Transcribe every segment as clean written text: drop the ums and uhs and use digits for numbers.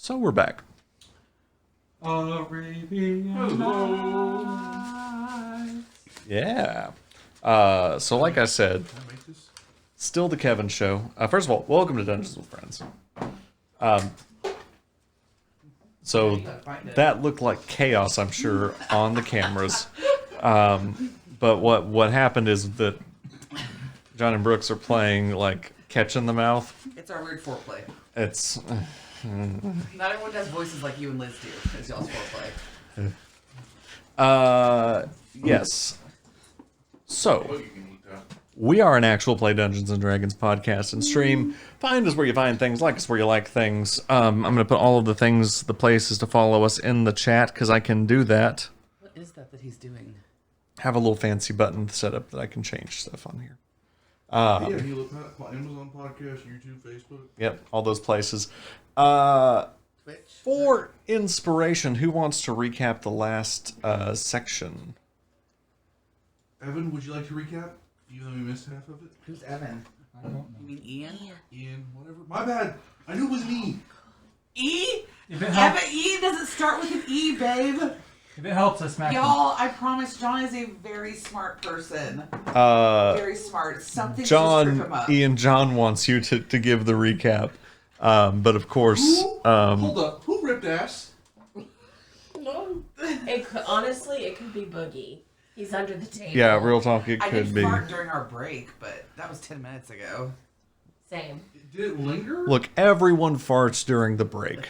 So we're back. Arabian Nights. Yeah. So like I said, still the Kevin Show. First of all, welcome to Dungeons with Friends. So that looked like chaos, I'm sure, on the cameras. But what happened is that John and Brooks are playing like Catch in the Mouth. It's our weird foreplay. It's Not everyone does voices like you and Liz do. It's y'all's foreplay. yes. So we are an actual play Dungeons and Dragons podcast and stream. Find us where you find things, like us where you like things. I'm going to put all of the things, the places to follow us in the chat because I can do that. What is that he's doing? Have a little fancy button set up that I can change stuff on here. Yeah, you look at Amazon Podcast, YouTube, Facebook. Yep, all those places. Twitch. For inspiration, who wants to recap the last section? Evan, would you like to recap? Even though we missed half of it. Who's Evan? I don't know. You mean Ian? Ian, whatever. My bad. I knew it was an E. E? If it helps, Evan E doesn't start with an E, babe. if it helps, I smack him. Y'all, I promise John is a very smart person. Very smart. Something to trip him up. John wants you to give the recap. But of course... Hold up. Who ripped ass? No. Honestly, it could be Boogie. He's under the table. Yeah, real talk, it I could did be. fart during our break, but that was 10 minutes ago. Same. Did it linger? Look, everyone farts during the break.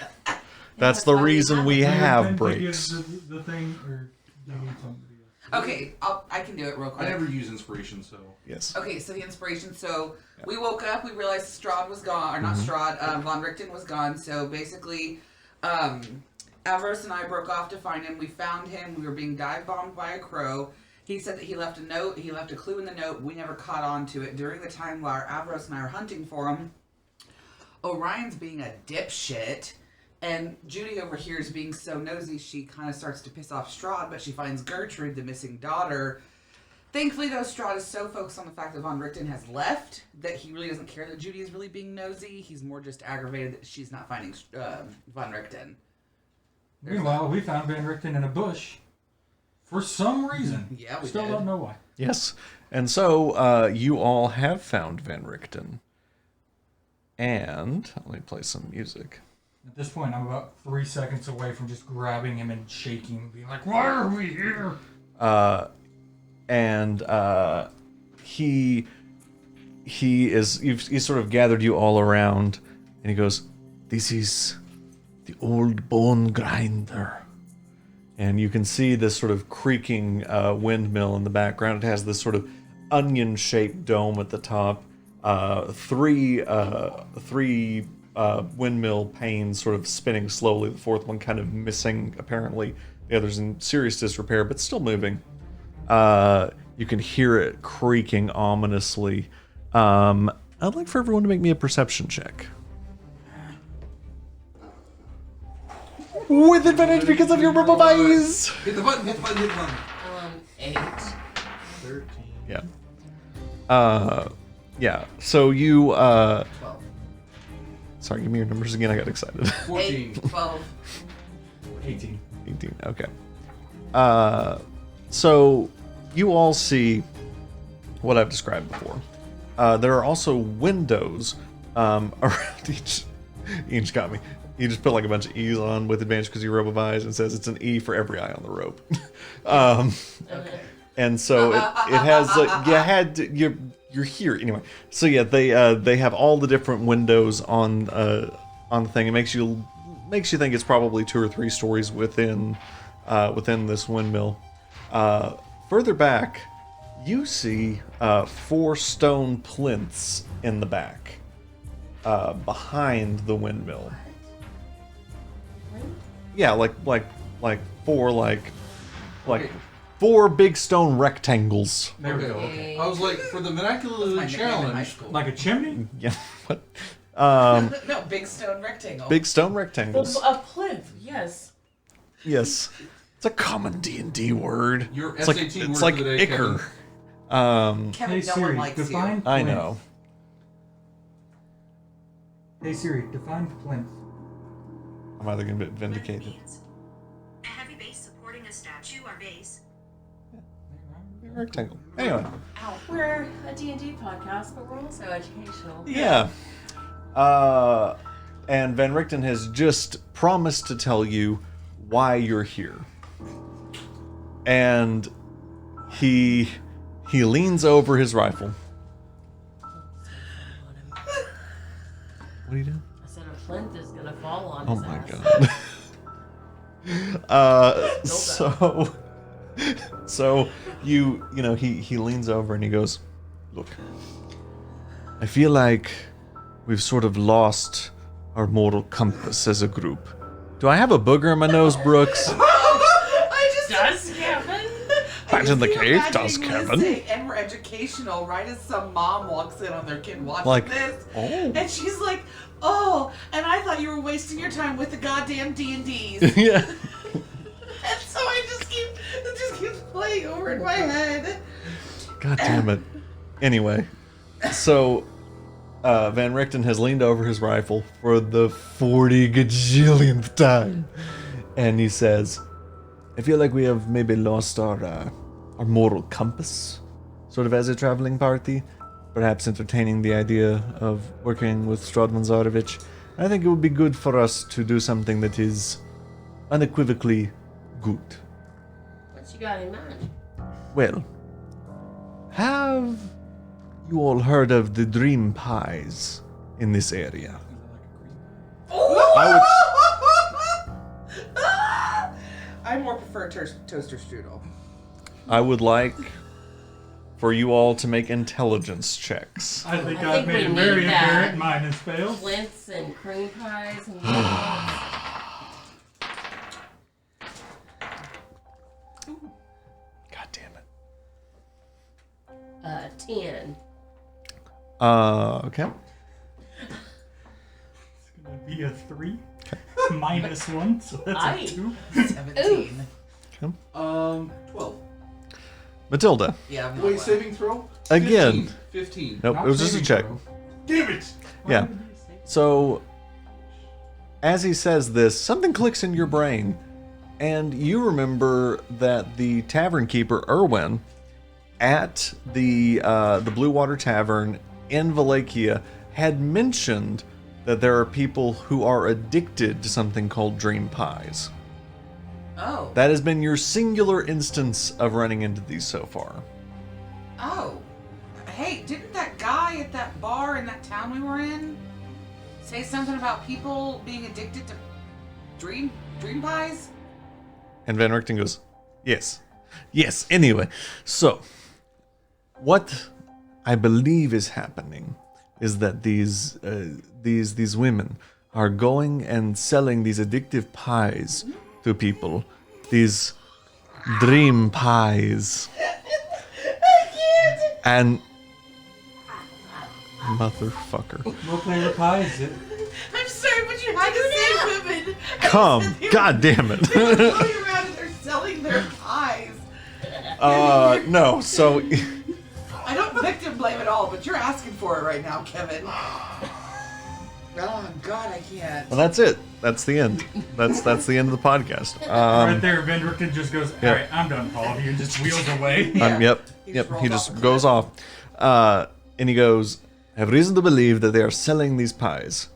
That's the reason we Do you have intend to give breaks. the thing, or do you need somebody else? Okay, I can do it real I quick. never use inspiration, so. Yes. Okay, so the inspiration. So we woke up, we realized Strahd was gone, or not Strahd, Von Richten was gone. So basically, Avros and I broke off to find him. We found him. We were being dive bombed by a crow. He said that he left a note. He left a clue in the note. We never caught on to it. During the time while Avros and I are hunting for him, Orion's being a dipshit. And Judy over here is being so nosy, she kind of starts to piss off Strahd, but she finds Gertrude, the missing daughter. Thankfully, though, Strahd is so focused on the fact that Von Richten has left that he really doesn't care that Judy is really being nosy. He's more just aggravated that she's not finding Von Richten. Meanwhile, we found Van Richten in a bush for some reason. Yeah, we Still did. don't know why. Yes. And so you all have found Van Richten. And let me play some music. At this point, I'm about 3 seconds away from just grabbing him and shaking, being like, "Why are we here?" He is. He's sort of gathered you all around, and he goes, "This is the old bone grinder." And you can see this sort of creaking windmill in the background. It has this sort of onion-shaped dome at the top. Three windmill panes sort of spinning slowly. The fourth one kind of missing, apparently. The other's in serious disrepair, but still moving. You can hear it creaking ominously. I'd like for everyone to make me a perception check. With advantage because of your rubber eyes! Hit the button, hit the button, hit the button. 8. 13. Yeah. Yeah. So you, 12. sorry, give me your numbers again. I got excited. 14. 8, 12. 18. 18. Okay. So you all see what I've described before. There are also windows around each. Ian's got me. You just put like a bunch of E's on with advantage because you robe of eyes and says it's an E for every eye on the rope. Okay. And so it has like you're here anyway. So yeah, they have all the different windows on the thing. It makes you think it's probably 2 or 3 stories within this windmill. Further back, you see 4 stone plinths in the back behind the windmill. Yeah, like 4 Okay. 4 big stone rectangles. There we Okay, go. okay. I was like, for the vernacular My nickname in high challenge, school. Like a chimney? Yeah. What? No, big stone rectangle. Big stone rectangles. A plinth, yes. Yes. It's a common D&D word. your It's SAT like word it's for like the day, Kevin. Icker. Kevin, Hey no Siri, one likes define you. I plinth. know. Hey Siri, define plinth. I'm either going to get vindicated. A heavy base supporting a statue or base. Rectangle. Anyway. We're a D&D podcast, but we're also educational. Yeah. And Van Richten has just promised to tell you why you're here. And he leans over his rifle. What are you doing? I said a flint is gonna fall on Oh his my ass. god. So you know, he leans over and he goes, "Look, I feel like we've sort of lost our moral compass as a group. Do I have a booger in my nose, Brooks?" Does Kevin? Back in the just cave, imagining does Liz Kevin? say, and we're educational, right as some mom walks in on their kid watching Like, this. oh. And she's like, oh, and I thought you were wasting your time with the goddamn D&Ds. Yeah. And so it just keeps playing over in my head. God damn it. Anyway, so Van Richten has leaned over his rifle for the 40 gajillionth time. And he says, I feel like we have maybe lost our moral compass, sort of as a traveling party. Perhaps entertaining the idea of working with Strodman Zarovich. I think it would be good for us to do something that is unequivocally good. What you got in mind? Well, have you all heard of the dream pies in this area? I more prefer toaster strudel. I would like for you all to make intelligence checks. I think I I've think made we it very need that. apparent mine has failed. Flints and cream pies and God damn it. 10. Okay. It's gonna be a 3 minus 1, so that's Aye. a 2. 17. 12. Matilda. Yeah, I'm not Wait, well. saving throw? Again. 15. Nope, it was just a check. Damn it! Yeah. So, as he says this, something clicks in your brain, and you remember that the tavern keeper, Erwin, at the Blue Water Tavern in Wallachia, had mentioned that there are people who are addicted to something called dream pies. Oh. That has been your singular instance of running into these so far. Oh. Hey, didn't that guy at that bar in that town we were in say something about people being addicted to dream pies? And Van Richten goes, yes. Yes, anyway. So, what I believe is happening is that these women are going and selling these addictive pies to people. These dream pies. And... Motherfucker. What flavor pie is it? I'm sorry, but you had to say women. Come, god damn it. They're going around and they're selling their pies. No, so... I don't victim blame at all, but you're asking for it right now, Kevin. Oh God, I can't. Well, that's it. That's the end. That's the end of the podcast. Right there, Van Richten just goes, yeah. alright, I'm done with all of you, and just wheels away. Yeah. Yep. He Yep. just He rolls just off the goes cliff. off. And he goes, I have reason to believe that they are selling these pies.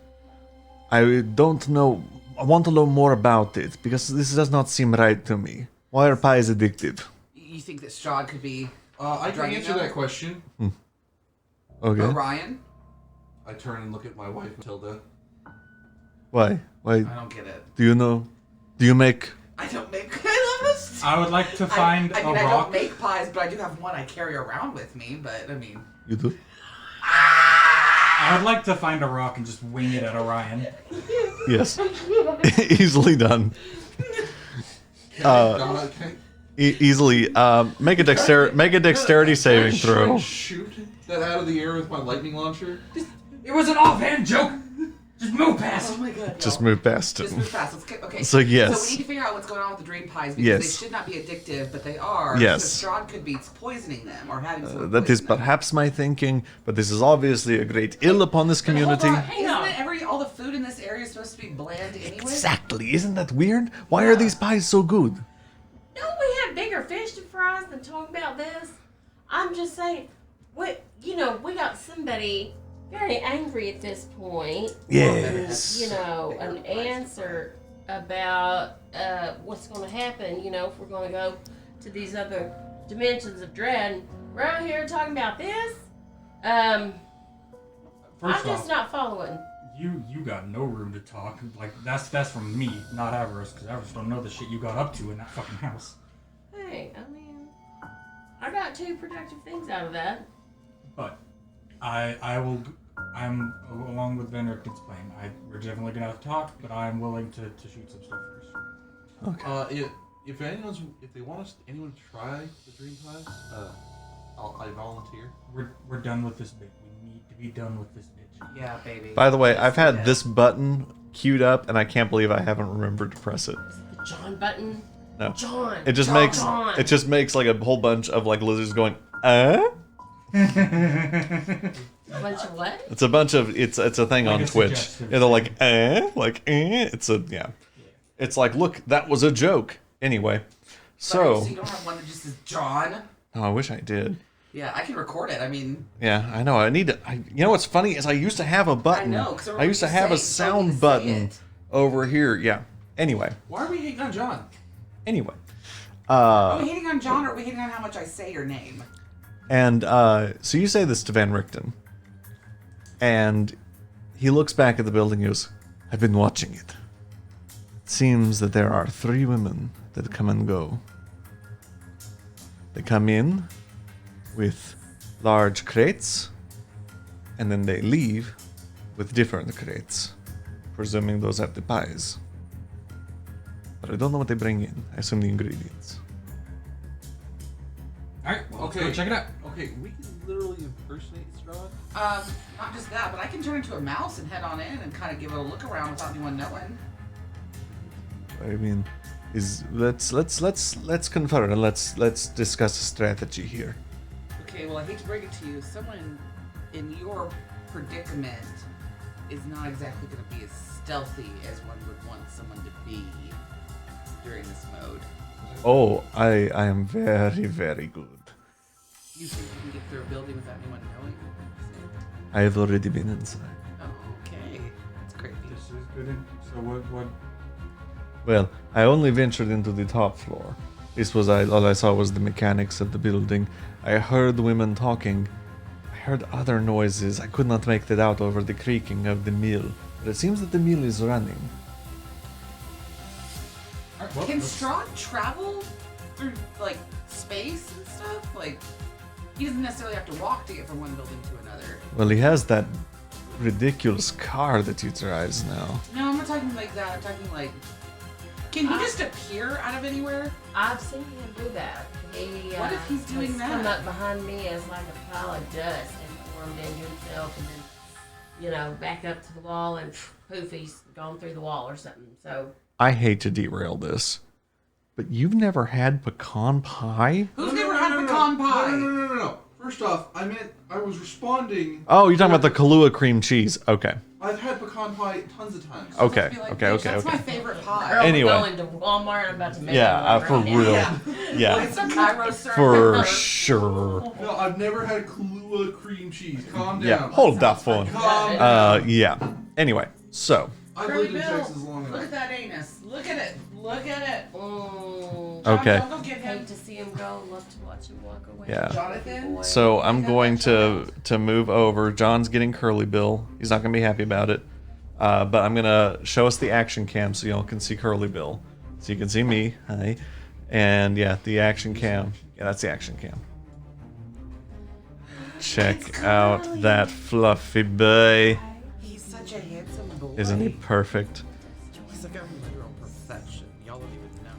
I don't know. I want to know more about it because this does not seem right to me. Why are pies addictive? You think that Strahd could be I can drugging answer them? that question. Okay. Orion? I turn and look at my wife, Matilda. Why? Why? I don't get it. Do you know? Do you make? I don't make. I love this. I would like to find I mean, a I rock. don't make pies, but I do have one I carry around with me. But I mean, You do? I would like to find a rock and just wing it at Orion. Yes. Easily done. Can I Easily. Make a dexterity saving try throw. and shoot that out of the air with my lightning launcher? It was an offhand joke! Just move past! oh my God, no. Just move past it. Just move fast. Let's get, okay. So, yes. So we need to figure out what's going on with the dream pies because Yes. they should not be addictive, but they are. Yes. So Strahd could be poisoning them or having someone That is poison them. perhaps my thinking, but this is obviously a great ill upon this community. Hold on. Hang Isn't on. it all the food in this area is supposed to be bland anyway. Exactly. Isn't that weird? Why are these pies so good? No, we have bigger fish to fry than talking about this. I'm just saying, we got somebody very angry at this point. Yes. An answer about what's going to happen, if we're going to go to these other dimensions of dread. And we're out here talking about this. I'm just not following. You got no room to talk. Like that's from me, not Avarice, because Avarice don't know the shit you got up to in that fucking house. Hey, I mean, I got 2 productive things out of that. But I'm along with Van Ricken's plan. We're definitely gonna have to talk, but I'm willing to shoot some stuff first. Okay. If they want anyone to try the dream pies, I volunteer. We're done with this bit. We need to be done with this bitch. Yeah, baby. By the way, I've had this button queued up, and I can't believe I haven't remembered to press it. Is it the John button? No. John. It just makes like a whole bunch of like lizards going, A bunch of what? It's a bunch of it's a thing Like on a Twitch. suggestive Yeah, they're like It's a It's like, look, that was a joke. Anyway, So you don't have one that just says John? Oh, I wish I did. Yeah, I can record it. I mean, Yeah, I know. I need to. You know what's funny is I used to have a button. I know, 'cause I used to have a sound button over here. Yeah. Anyway. Why are we hating on John? Anyway. Are we hating on John, or are we hating on how much I say your name? And so you say this to Van Richten, and he looks back at the building and goes, "I've been watching it. It seems that there are 3 women that come and go. They come in with large crates, and then they leave with different crates, presuming those have the pies. But I don't know what they bring in. I assume the ingredients." Alright, well, let's go Okay. check it out. Okay, we can literally impersonate Strahd. Not just that, but I can turn into a mouse and head on in and kind of give it a look around without anyone knowing. I mean, let's confer and let's discuss a strategy here. Okay, well, I hate to break it to you. Someone in your predicament is not exactly going to be as stealthy as one would want someone to be during this mode. Oh, I am very, very good. You think you can get through a building without anyone knowing? I have already been inside. Oh, okay. That's great. This is good. So what? Well, I only ventured into the top floor. All I saw was the mechanics of the building. I heard women talking. I heard other noises. I could not make that out over the creaking of the mill. But it seems that the mill is running. Alright, well, Can let's- Strahd travel through, like, space and stuff? Like, he doesn't necessarily have to walk to get from one building to another. Well, he has that ridiculous car that he drives now. No, I'm not talking like that. I'm talking like... Can he just appear out of anywhere? I've seen him do that. He, What if he's doing has that? come up behind me as like a pile of dust and formed into himself, and then, back up to the wall, and poof, he's gone through the wall or something. So I hate to derail this, but you've never had pecan pie? Who's never had pecan pie? No. First off, I was responding. Oh, you're talking about the Kahlua cream cheese. Okay. I've had pecan pie tons of times. Okay. I'd be like, Okay. "Bitch, Okay. That's my Okay. favorite pie. Girl, Anyway. we're going to Walmart. I'm about to make Yeah, one for right now. real. Well, Yeah. it's a Cairo syrup. For sure. No, I've never had Kahlua cream cheese. Calm down. Yeah. Hold that phone. Calm down. Yeah. Anyway, so I've Curly lived in Bill, Texas long look enough. at that anus. Look at it. Look at it. Mm, okay. Don't go get him. hate to see him go. Love to watch him walk away. Yeah. Jonathan? Boy. So I'm going to move over. John's getting Curly Bill. He's not gonna be happy about it. But I'm gonna show us the action cam so y'all can see Curly Bill. So you can see me. Hi. And yeah, the action cam. Yeah, that's the action cam. Check out that fluffy boy. He's such a handsome boy. Isn't he perfect? He's like a literal perfection. Y'all don't even know.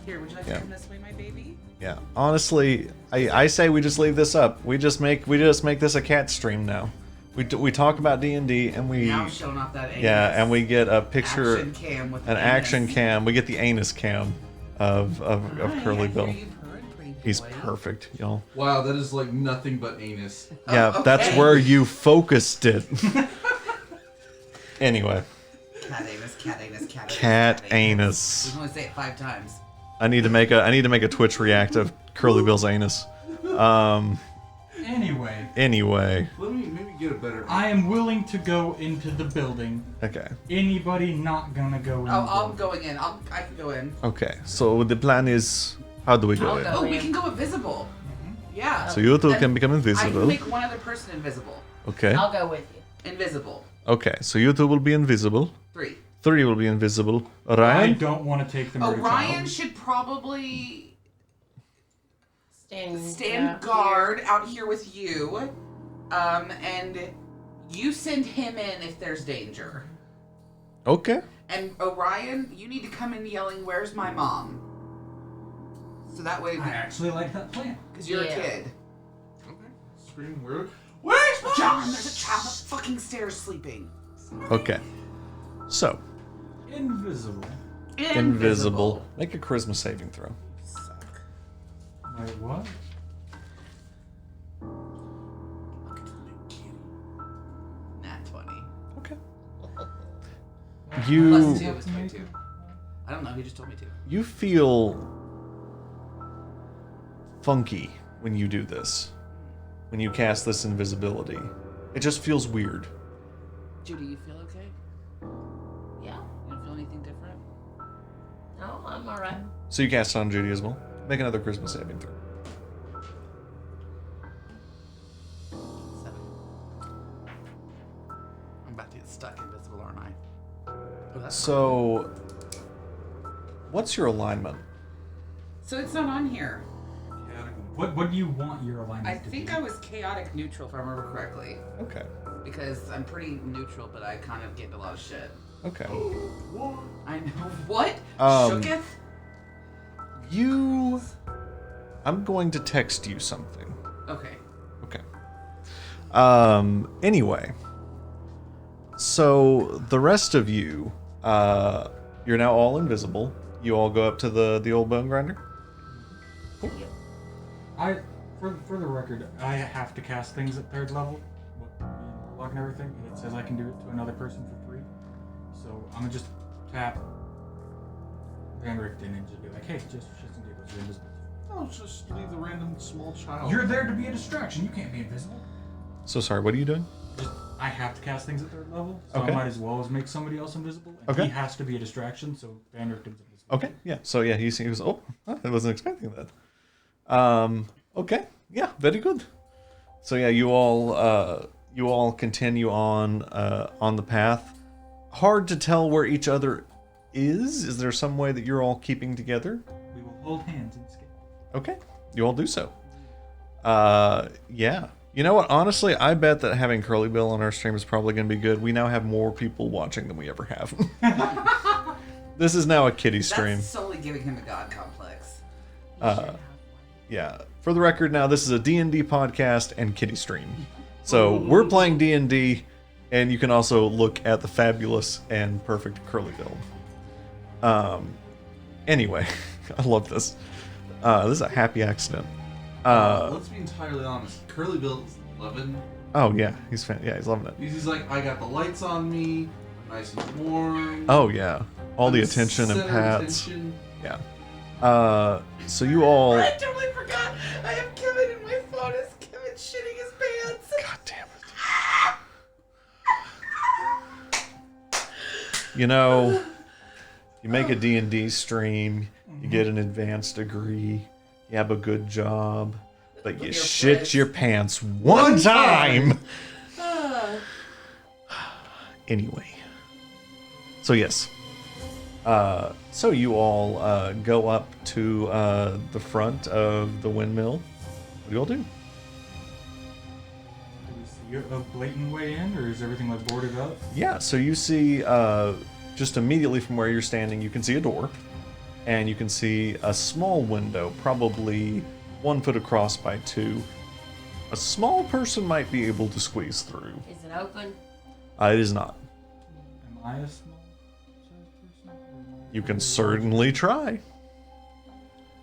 Here, would you like to Yeah. come this way, my baby? Yeah. Honestly, I say we just leave this up. We just make this a cat stream now. We talk about D&D and we Now showing off that anus. yeah, and we get a picture, Action cam with an the action anus. cam. We get the anus cam of Hi, Curly I Bill. hear you purring, pretty He's boy. perfect, y'all. Wow, that is like nothing but anus. Yeah, Oh, that's okay. where you focused it. Anyway, Cat anus, cat anus, cat anus. Cat We anus. can only say it 5 times. I need to make a Twitch react of Curly Bill's anus. Anyway, Let me maybe get a better. I am willing to go into the building. Okay. Anybody not gonna go in? Oh, the I'm building? going in. I can go in. Okay. So the plan is, how do we go I'll in? go. Oh, we in. can go invisible. Yeah. So you two Then can become I can invisible. make one other person invisible. Okay. I'll go with you. Invisible. Okay. So you two will be invisible. 3. 3 will be invisible. I Orion. don't want to take the murder Orion child. should probably Stand stand guard out here with you. And you send him in if there's danger. Okay. And Orion, you need to come in yelling, "Where's my mom?" So that way, I actually like that plan. because you're Yeah. a kid. Okay. Scream. Where's my John, there's a child up fucking stairs sleeping. Okay. So Invisible. invisible. Make a charisma saving throw. Suck. Wait, what? Nat 20. Okay. Plus You 2 is 22. I don't know. He just told me to. you feel funky when you do this. When you cast this invisibility, it just feels weird. Judy, you feel okay? Yeah. You don't feel anything different? No, I'm all right. So you cast it on Judy as well. Make another charisma saving throw. 7. I'm about to get stuck invisible, aren't I? Oh, that's So, what's your alignment? So it's not on here. What do you want your alignment I to think be? I was chaotic neutral if I remember correctly. Okay. Because I'm pretty neutral, but I kind of get in a lot of shit. Okay. I know. What? Um, Shooketh? You. I'm going to text you something. Okay. Okay. Anyway. So the rest of you, you're now all invisible. You all go up to the old bone grinder. For the record, I have to cast things at 3rd level, lock and everything, and it says I can do it to another person for free. So I'm gonna just tap Van Richten and just be like, hey, just shits and giggles, you're invisible. Oh, just leave the random small child. You're there to be a distraction. You can't be invisible. So sorry. What are you doing? Just I have to cast things at 3rd level, so Okay. I might as well as make somebody else invisible. And Okay. he has to be a distraction, so Van Richten's invisible. Okay. Yeah. So yeah, he was. Oh, I wasn't expecting that. Okay. Yeah. Very good. So yeah, you all continue on the path. Hard to tell where each other is. Is there some way that you're all keeping together? We will hold hands and skate. Okay. You all do so. Yeah. You know what? Honestly, I bet that having Curly Bill on our stream is probably going to be good. We now have more people watching than we ever have. This is now a kiddie stream. That's solely giving him a god complex. Yeah. For the record, now this is a D&D podcast and kiddie stream. So we're playing D&D, and you can also look at the fabulous and perfect Curly Bill. Anyway, I love this. This is a happy accident. Let's be entirely honest. Curly Bill's loving. Oh yeah, he's loving it. He's like, I got the lights on me. I'm nice and warm. Oh yeah, all I'm the attention and center of pats. attention. Yeah. So you all. I totally forgot. I have Kevin in my phone as Kevin shitting his pants. God damn it. You know, you make a D&D stream, you get an advanced degree, you have a good job, but you Your shit friends. your pants one time. Anyway. So yes. So you all go up to the front of the windmill. What do you all do? Do we see a blatant way in, or is everything like boarded up? Yeah, so you see just immediately from where you're standing, you can see a door, and you can see a small window, probably 1 foot across by 2. A small person might be able to squeeze through. Is it open? It is not. Am I a small sized person? Or am I- You can certainly try.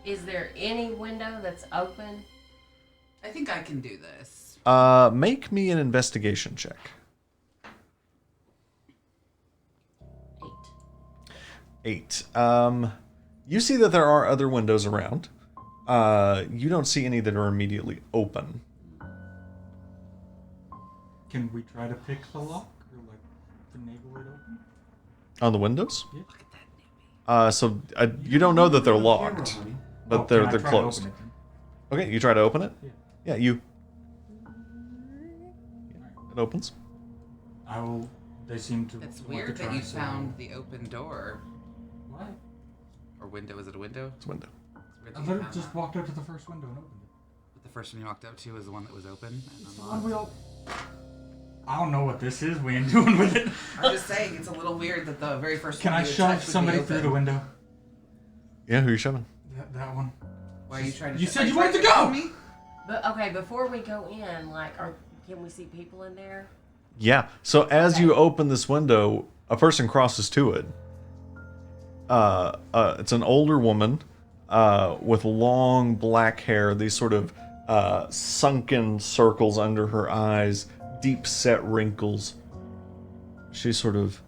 Is there any window that's open? I think I can do this. Make me an investigation check. 8. You see that there are other windows around. You don't see any that are immediately open. Can we try to pick the lock or like finagle it open? On the windows? Yeah. So you don't know that they're locked, but Oh, they're can I try to closed. open it then? Okay, you try to open it? Yeah. Yeah, you. It opens. I will. They seem to. It's want weird to that try, you so- found the open door. What? Or window. Is it a window? It's a window. It's weird I that you literally found just that. walked up to the first window and opened it. But the first one you walked up to was the one that was open and It's the unlocked. one we all. I don't know what this is. We ain't doing with it. I'm just saying, it's a little weird that the very first Can one I you would shove touch would be somebody open. through the window? Yeah, who are you shoving? That one. Why are you trying to? You sh- said are you trying wanted to go! shove me? But okay, before we go in, like, can we see people in there? Yeah. So as Okay. you open this window, a person crosses to it. It's an older woman with long black hair, these sort of sunken circles under her eyes, deep set wrinkles. She sort of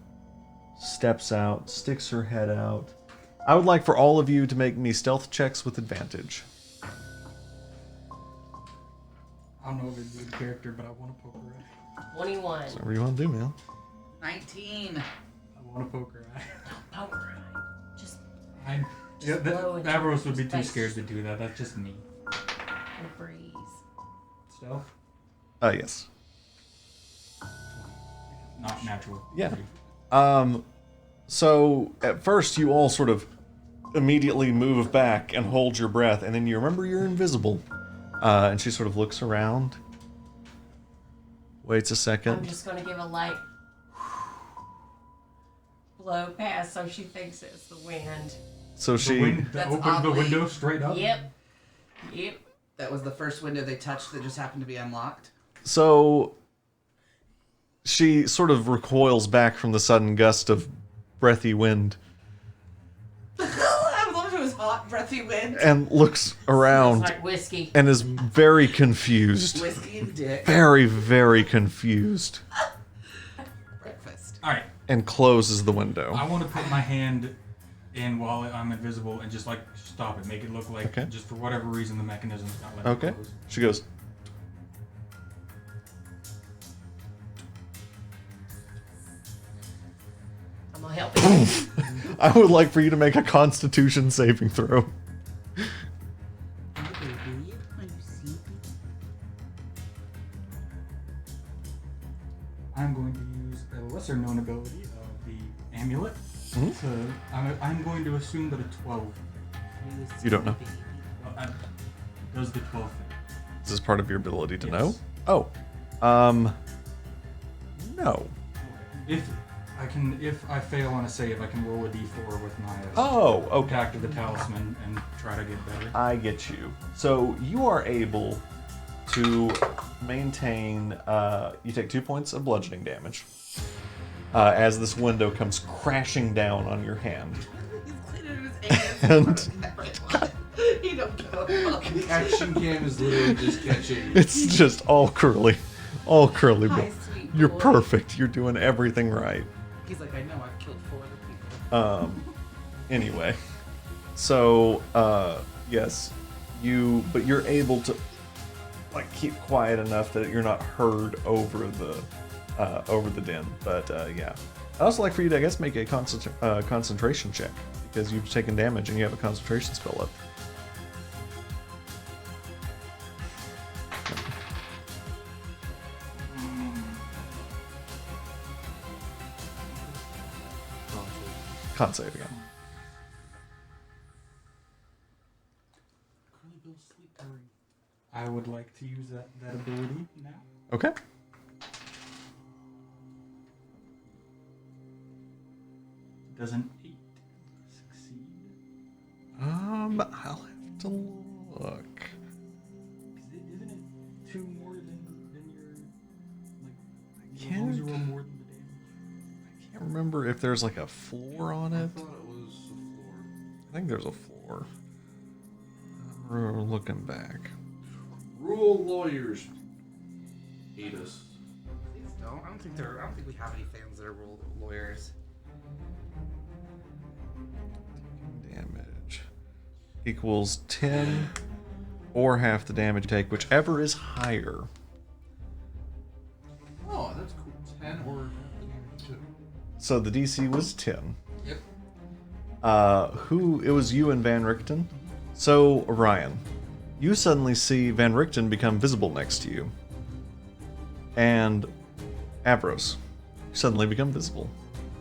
steps out, sticks her head out. I would like for all of you to make me stealth checks with advantage. I don't know if it's a good character, but I want to poke her eye. 21. Whatever you want to do, man. 19. I want to poke her eye. Poker eye. Just I. Yeah, blow into Avros would be his too face. scared to do that. That's just me. a breeze. Stealth? Yes. Not natural. Yeah. So at first you all sort of immediately move back and hold your breath, and then you remember you're invisible. And she sort of looks around, waits a I'm second. just gonna give a light blow past so she thinks it's the wind. So The she, wind that That's opened the oddly- window straight up? Yep. Yep. That was the first window they touched that just happened to be unlocked. so she sort of recoils back from the sudden gust of breathy wind I love it was hot, breathy wind. and looks It's around like whiskey. and is very confused. Whiskey and dick. Very, very confused. Breakfast. Alright, And closes the window. I want to put my hand in while I'm invisible and just like stop it. Make it look like Okay. just for whatever reason the mechanism's not letting Okay. it close. She goes, I'm gonna help you. I would like for you to make a constitution saving throw. I'm going to use a lesser known ability of the amulet. I'm going to assume that a 12. You don't know. Does the 12 thing? Is this part of your ability to Yes. know? Oh. No. If I fail on a save, I can roll a d4 with my Oh, okay. attack of the talisman and try to get better. I get you. So you are able to maintain, you take 2 points of bludgeoning damage as this window comes crashing down on your hand. He's cleaning his anus. And You don't know. The action cam is literally just catching. it's just all curly. All curly. Hi, But sweet you're boy. perfect. You're doing everything right. He's like, I know I've killed 4 other people. Anyway, so yes, but you're able to like keep quiet enough that you're not heard over the din. But yeah, I'd also like for you to, I guess, make a concentration check because you've taken damage and you have a concentration spell up. Con save again. Curly Bill sleep. I would like to use that ability now. Okay. Does an 8 succeed? I'll have to look. Isn't it 2 more than your like? can't- As long as you roll more than the damage. I can't remember if there's like a floor on I it. thought it was the floor. I think there's a floor. We're looking back. Rule lawyers hate us. Please don't. I don't think we have any fans that are lawyers. equals 10 or half the damage you take, whichever is higher. Oh, that's cool. 10 or 2. So the DC was 10. Yep. It was you and Van Richten. So, Ryan, you suddenly see Van Richten become visible next to you. And Avros, you suddenly become visible.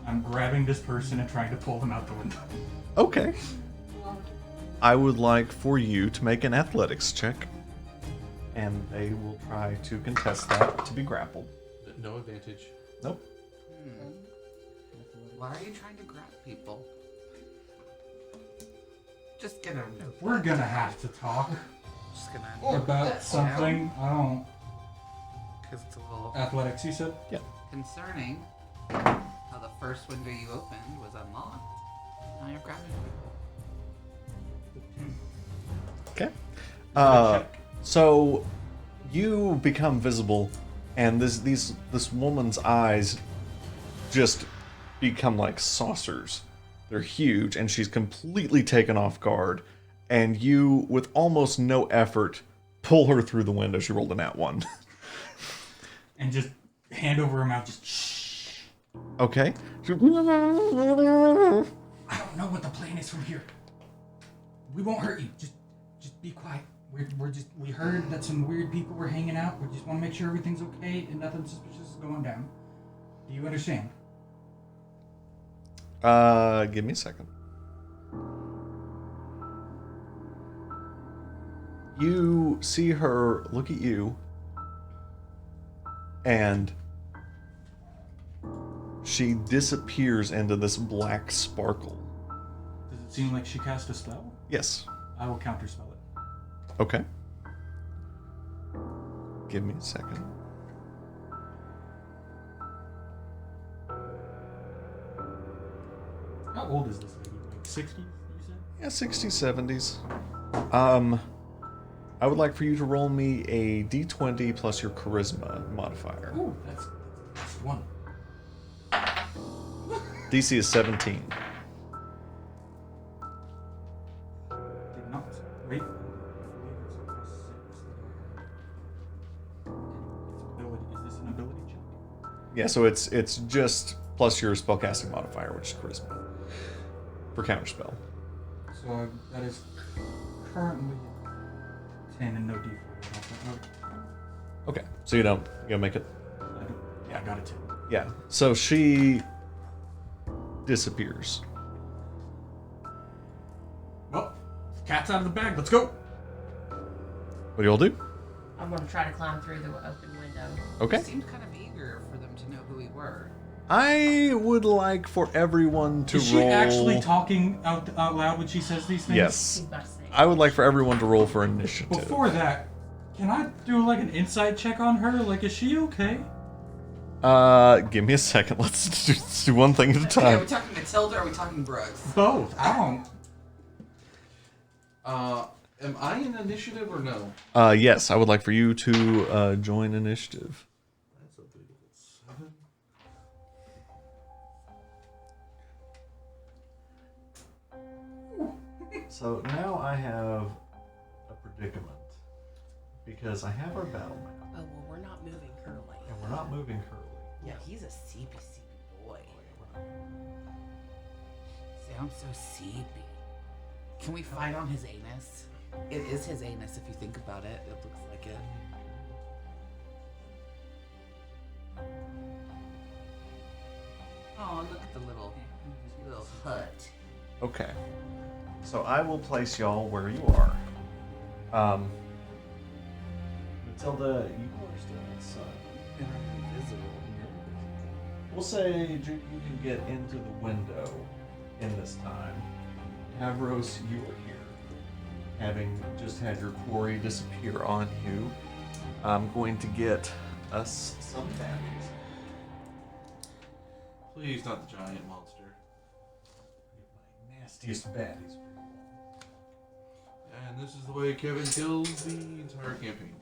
I'm grabbing this person and trying to pull them out the window. Okay. I would like for you to make an athletics check. And they will try to contest that to be grappled. No advantage. Nope. Why are you trying to grab people? Just gonna. We're gonna have to talk Just gonna. about something. I don't. Because it's a little Athletics, you said? Yeah. concerning how the first window you opened was unlocked. Now you're grabbing people. Okay. So you become visible, and this woman's eyes just become like saucers. They're huge, and she's completely taken off guard. And you, with almost no effort, pull her through the window. She rolled a nat 1. And just hand over her mouth, just shh. Okay. I don't know what the plan is from here. We won't hurt you. Just be quiet. We heard that some weird people were hanging out. We just want to make sure everything's okay and nothing suspicious is going down. Do you understand? Give me a second. You see her look at you, and she disappears into this black sparkle. Does it seem like she cast a spell? Yes. I will counterspell it. Okay. Give me a second. How old is this lady? Like 60s, you said? Yeah, 60s, 70s. I would like for you to roll me a d20 plus your charisma modifier. Ooh, that's one. DC is 17. Did not. Wait. Is this an ability check? Yeah, so it's just plus your spellcasting modifier, which is charisma. For counterspell. So that is currently 10 and no d4. Okay, so you don't make it. Yeah, I got a 10. Yeah, so she disappears. Well, cat's out of the bag. Let's go. What do you all do? I'm gonna try to climb through the open window. Okay. You seemed kind of eager for them to know who we were. I would like for everyone to Is she roll. actually talking out loud when she says these things? Yes. She's about to say. I would like for everyone to roll for initiative. Before that, can I do like an insight check on her? Like, is she okay? Give me a second. Let's do one thing at a Okay, are time. we talking Matilda or are we talking Brooks? Both. I don't. Am I in initiative or no? Yes, I would like for you to join initiative. That's a big old 7. So now I have a predicament because I have our battle map Oh, well, we're not moving Curly. and we're not moving Curly. Yeah, he's a CPC boy. Sounds so seepy. Can we fight on his anus? It is his anus if you think about it. It looks like it. Oh, look at the little hut. Okay. So I will place y'all where you are. Matilda, you are still inside. We'll say you can get into the window in this time. Havros, you are here. Having just had your quarry disappear on you, I'm going to get us some baddies. Please, not the giant monster. My nastiest baddies. And this is the way Kevin kills the entire campaign.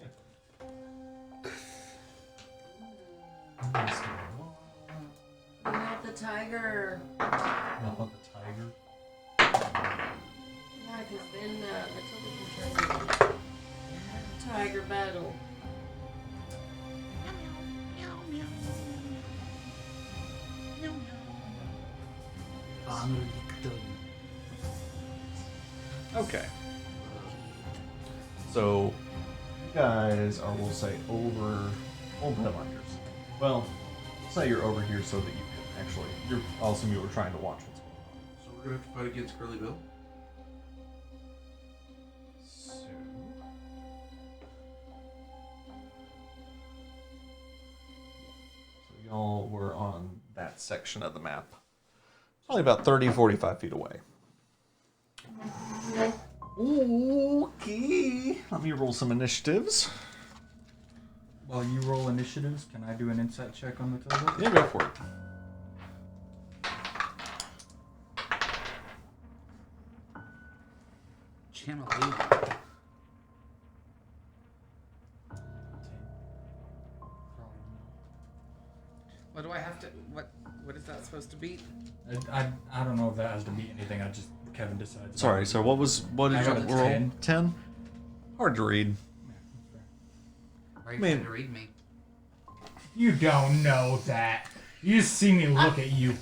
Not the tiger. Not the tiger. Yeah, because then Matilda can turn into tiger battle. Okay. So, you guys are, we'll say, over Headlanders. Well, say you're over here so that you can actually, I'll assume you were trying to watch what's going on. So we're gonna have to fight against Curly Bill. So, y'all were on that section of the map. Probably about 30, 45 feet away. Okay. Let me roll some initiatives. While you roll initiatives, can I do an insight check on Matilda? Yeah, go for it. Channel 8. What do I have to? What is that supposed to be? I don't know if that has to beat anything. Kevin decides. Sorry, so what did I you got a roll? 10. 10? Hard to read. Are you Man. trying to read me? You don't know that. You just see me look at you.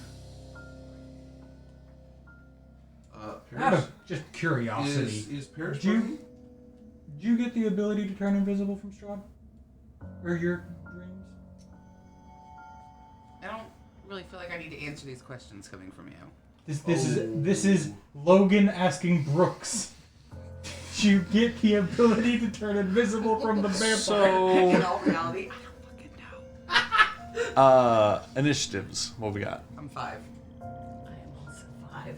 Out Paris, of just curiosity. is Paris Did working? you get the ability to turn invisible from Strahd? Or your dreams? I don't really feel like I need to answer these questions coming from you. This is Logan asking Brooks. Did you get the ability to turn invisible from the vampire? So, In all reality, I don't fucking know. initiatives. What we got? I'm 5. I am also 5.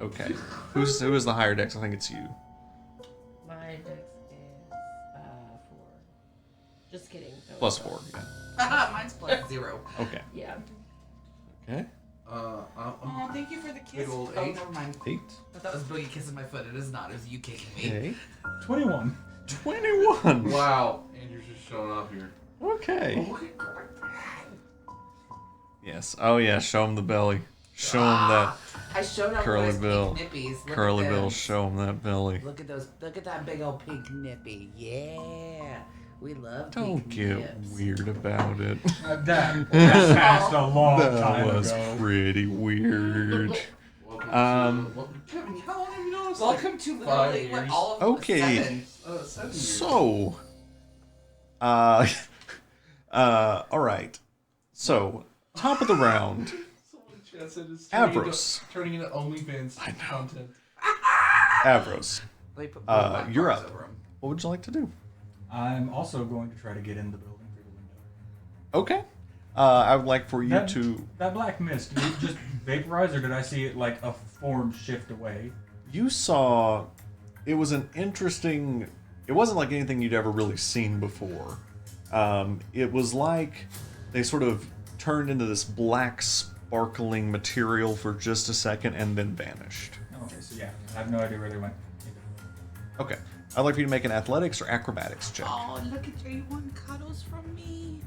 Okay. Who is the higher dex? I think it's you. My dex is 4. Just kidding. That Plus was 4. Yeah. Mine's plus 0. Okay. Yeah. Okay. Oh, thank you for the kiss. Big old Oh, 8. never mind. 8. I thought it was Boogie kissing my foot. It is not. It was you kicking me. Okay. 21. 21. Wow, Andrew's just showing off here. Okay. Look at God. Yes. Oh yeah. Show him the belly. Show him that I showed up Curly with those Bill. pink nippies. Look curly at them. bill. Show him that belly. Look at those. Look at that big old pink nippy. Yeah, we love. Don't pink get nips. weird about it. That passed a long That time was ago. pretty weird. Welcome to, Kevin, how long have you known us? Welcome to Five literally what years. all of Okay. 7. 7 years. So, all right. So, top of the round, Someone in chat said it's Avros. turning into OnlyFans content. Avros. They put you're bars up. over 'em. What would you like to do? I'm also going to try to get in the building through the window. Okay. I would like for you That- to. That black mist, did it just vaporize or did I see it like a form shift away? You saw. It was an interesting. It wasn't like anything you'd ever really seen before. It was like they sort of turned into this black sparkling material for just a second and then vanished. Okay, so yeah, I have no idea where they went. Okay. I'd like for you to make an athletics or acrobatics check. Oh, look at you! You want cuddles from me?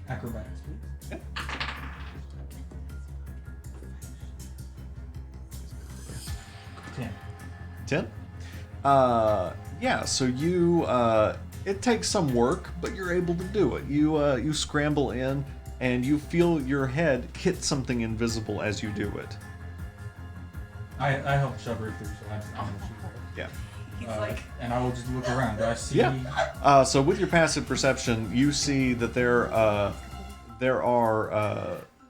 Acrobatics, please. 10. 10? Yeah, so you, it takes some work, but you're able to do it. You scramble in, and you feel your head hit something invisible as you do it. I helped shove her through, so I'm gonna shoot her. Yeah. He's like, And I will just look around. Do I see? Yeah. So with your passive perception, you see that there are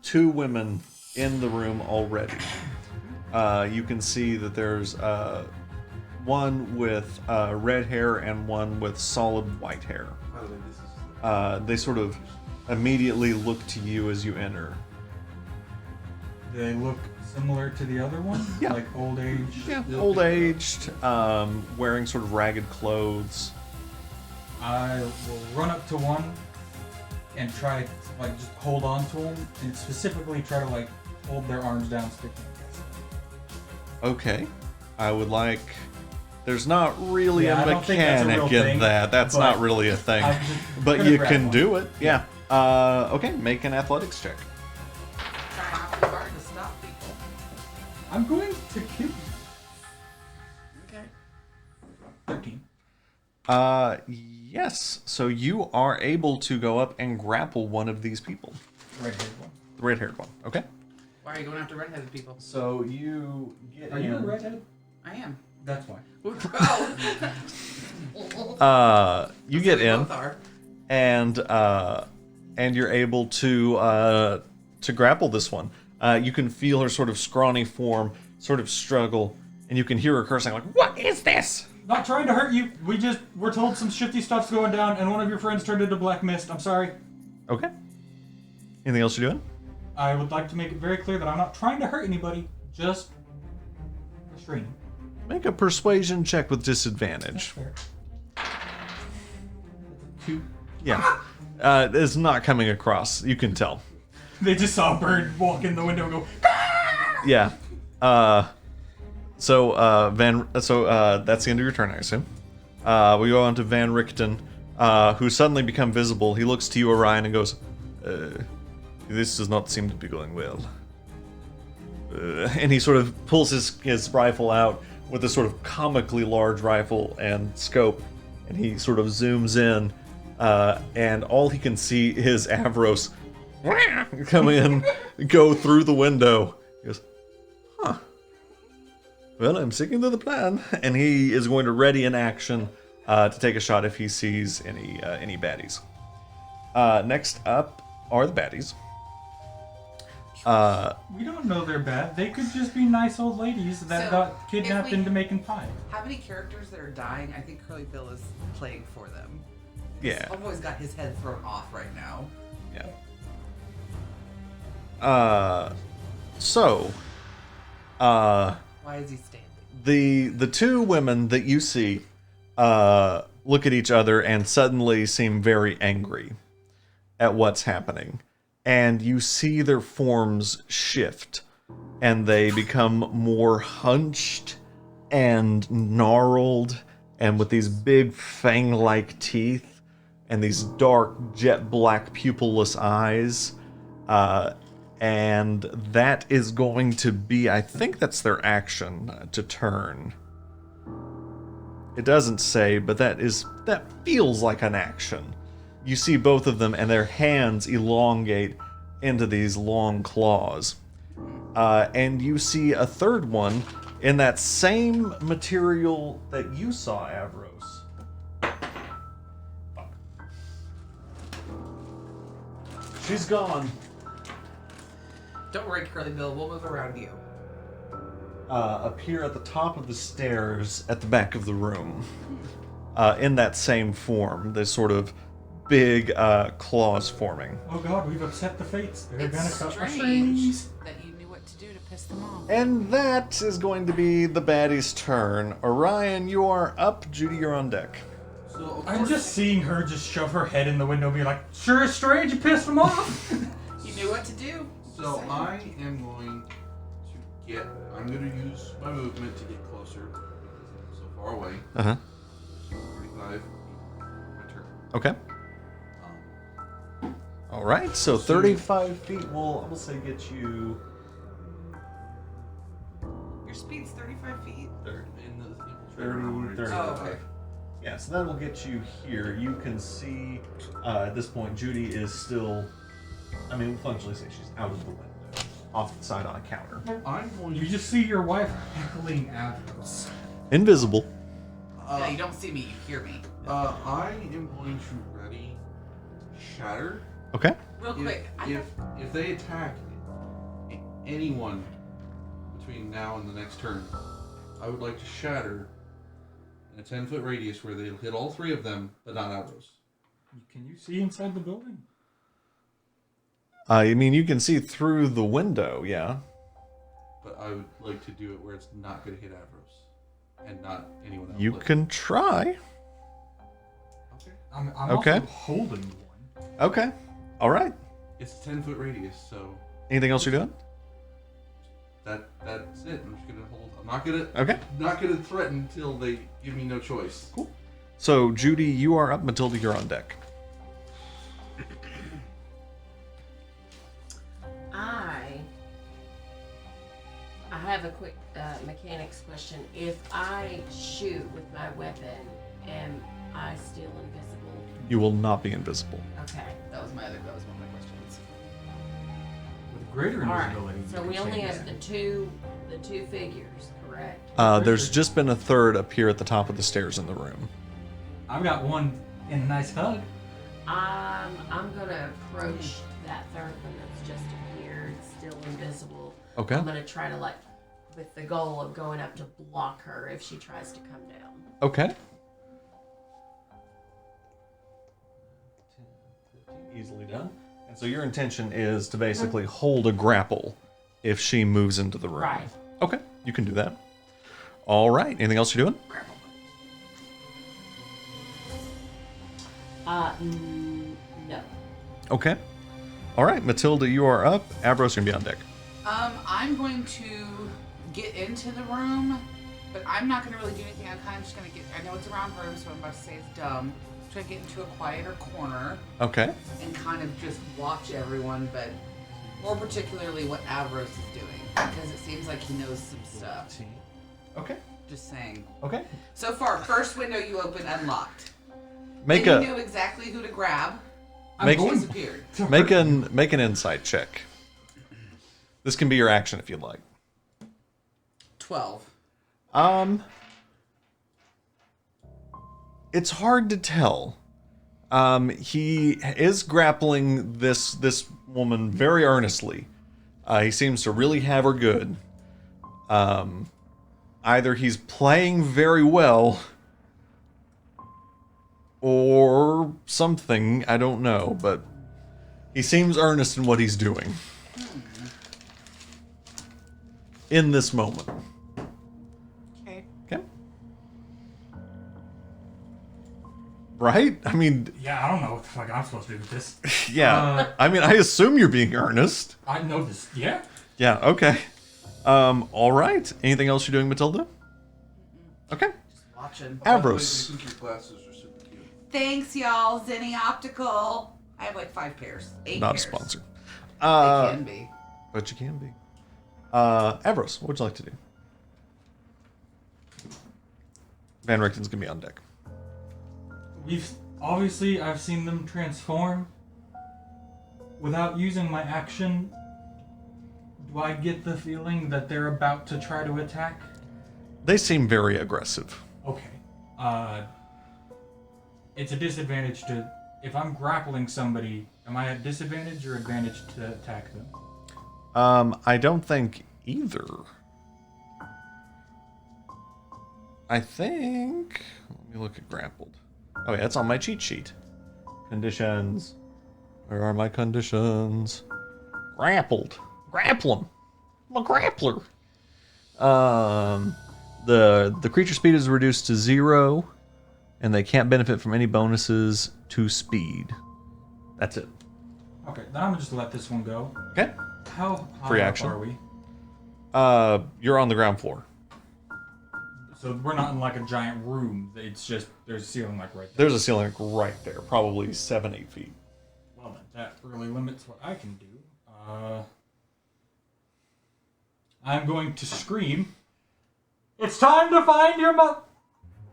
2 women in the room already. You can see that there's one with red hair and one with solid white hair. By the way, this is They sort of immediately look to you as you enter. Do they look similar to the other one? Yeah. Like old age? Yeah, old aged, wearing sort of ragged clothes. I will run up to one and try to like just hold on to them and specifically try to like hold their arms down, stick them against them. Okay, I would like. There's not really Yeah, I a don't think that's a mechanic real in thing, that. That's but not really a thing. I'm just But gonna you grab can one. do it. Yeah. Okay, make an athletics check. trying not to hard to stop people. I'm going to kill you. Okay. 13. Yes. So you are able to go up and grapple one of these people. Red-haired one. The red-haired one. Okay. Why are you going after redheaded people? So you get Are you a redhead? I am. That's why. Oh. You get We in, both are. and you're able to grapple this one. You can feel her sort of scrawny form sort of struggle, and you can hear her cursing like, "What is this?" Not trying to hurt you. We're told some shifty stuff's going down, and one of your friends turned into black mist. I'm sorry. Okay. Anything else you're doing? I would like to make it very clear that I'm not trying to hurt anybody. Just restraining. Make a persuasion check with That's disadvantage. fair. 2. Yeah. It's not coming across. You can tell. They just saw a bird walk in the window and go, Yeah. So that's the end of your turn, I assume. We go on to Van Richten, who suddenly become visible. He looks to you, Orion, and goes, "This does not seem to be going well." And he sort of pulls his rifle out with a sort of comically large rifle and scope, and he sort of zooms in, and all he can see is Avros come in, go through the window. He goes, "Huh. Well, I'm sticking to the plan." And he is going to ready in action to take a shot if he sees any baddies. Next up are the baddies. we don't know they're bad. They could just be nice old ladies that So, got kidnapped if we- into making pie. How many characters that are dying? I think Curly Bill is playing for them. Yeah. I've always got his head thrown off right now. Yeah. Why is he standing? The two women that you see look at each other and suddenly seem very angry at what's happening. And you see their forms shift, and they become more hunched and gnarled, and with these big fang-like teeth and these dark jet black pupilless eyes. And that is going to be, I think that's their action to turn. It doesn't say, but that feels like an action. You see both of them, and their hands elongate into these long claws. And you see a third one in that same material that you saw, Avros. Fuck. She's gone. Don't worry, Curly Bill. We'll move around you. Appear at the top of the stairs at the back of the room. In that same form. This sort of big claws forming. Oh god, we've upset the fates. They're It's gonna cut our strange strings. that you knew what to do to piss them off. And that is going to be the baddie's turn. Orion, you are up. Judy, you're on deck. So of I'm course- just seeing her just shove her head in the window and be like, sure is strange, you pissed them off. You knew what to do. So Just saying. I am going to get. I'm going to use my movement to get closer because I'm so far away. Uh huh. 35 my turn. Okay. All right. So 35 feet will, I will say, get you. Your speed's 35 feet. In the 30, 30. Oh, okay. Yeah, so that will get you here. You can see at this point, Judy is still. I mean, we'll functionally say she's out of the window, off the side on a counter. I'm going You to. just see your wife heckling Avros. Invisible. Yeah, you don't see me, you hear me. I am going to ready shatter. Okay. Real quick, If they attack anyone between now and the next turn, I would like to shatter in a 10-foot radius where they'll hit all three of them, but not arrows. Can you see inside the building? I mean, you can see through the window, yeah. But I would like to do it where it's not going to hit arrows and not anyone else. You can try. Okay. I'm Okay. also holding one. Okay. All right. It's a 10-foot radius, so Anything else you're doing? that's it. I'm just gonna hold. I'm Okay. not gonna threaten until they give me no choice. Cool. So, Judy, you are up. Matilda, you're on deck. I have a quick mechanics question. If I shoot with my weapon, am I still invisible? You will not be invisible. Okay. That was one of my questions. With greater All right. invisibility. So we only have the two figures, correct? There's just been a third appear at the top of the stairs in the room. I've got one in a nice hug. I'm gonna approach that third one that's just appeared, still invisible. Okay. I'm gonna try to with the goal of going up to block her if she tries to come down. Okay. Easily done. And so your intention is to basically hold a grapple if she moves into the room. Right. Okay, you can do that. All right. Anything else you're doing? No. Okay. All right, Matilda, you are up. Avros gonna be on deck. I'm going to get into the room, but I'm not going to really do anything. I'm kind of just going to I know it's a round room, so what I'm about to say is dumb. Try to get into a quieter corner Okay. and kind of just watch everyone, but more particularly what Avros is doing, because it seems like he knows some stuff. Okay. Just saying. Okay. So far, first window you opened unlocked. Make Then a you knew exactly who to grab. make He disappeared. make an insight check. This can be your action if you'd like. 12. It's hard to tell. He is grappling this woman very earnestly. He seems to really have her good. Either he's playing very well or something, I don't know, but he seems earnest in what he's doing. In this moment. Okay. Okay. Right? I mean, Yeah, I don't know what the fuck I'm supposed to do with this. yeah. I mean, I assume you're being earnest. I know this. Yeah. Yeah, okay. All right. Anything else you're doing, Matilda? Okay. Just watching. Avros. I think your glasses are super cute. Thanks, y'all. Zenny Optical. I have like 5 pairs. 8 Not a pairs. sponsor. They can be. But you can be. Avros, what would you like to do? Van Richten's gonna be on deck. I've seen them transform. Without using my action, do I get the feeling that they're about to try to attack? They seem very aggressive. Okay. It's a disadvantage if I'm grappling somebody, am I at disadvantage or advantage to attack them? I don't think either. I think... Let me look at grappled. Oh yeah, it's on my cheat sheet. Conditions. Where are my conditions? Grappled. Grapple 'em. I'm a grappler. The creature speed is reduced to 0, and they can't benefit from any bonuses to speed. That's it. Okay, then I'm gonna just let this one go. Okay. How Free high up action. are we? You're on the ground floor. So we're not in like a giant room. It's just there's a ceiling like right there. There's a ceiling right there, probably 7-8 feet. Well then, that really limits what I can do. I'm going to scream. It's time to find your mother.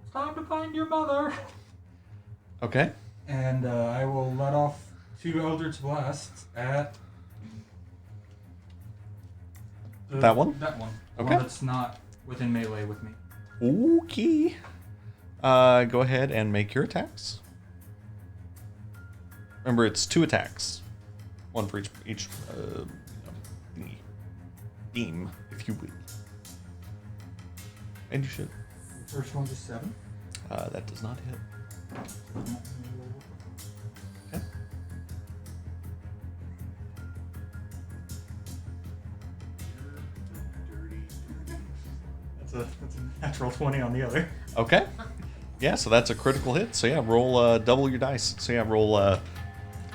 It's time to find your mother. Okay. And I will let off 2 Eldritch Blasts at That one? That one. The Okay. one that's not within melee with me. Okay. Go ahead and make your attacks. Remember, it's 2 attacks. 1 for each thingy. Beam, if you will. And you should. First one's a 7. That does not hit. Okay. That's a natural 20 on the other. Okay. Yeah, so that's a critical hit. So yeah, roll double your dice. So yeah, roll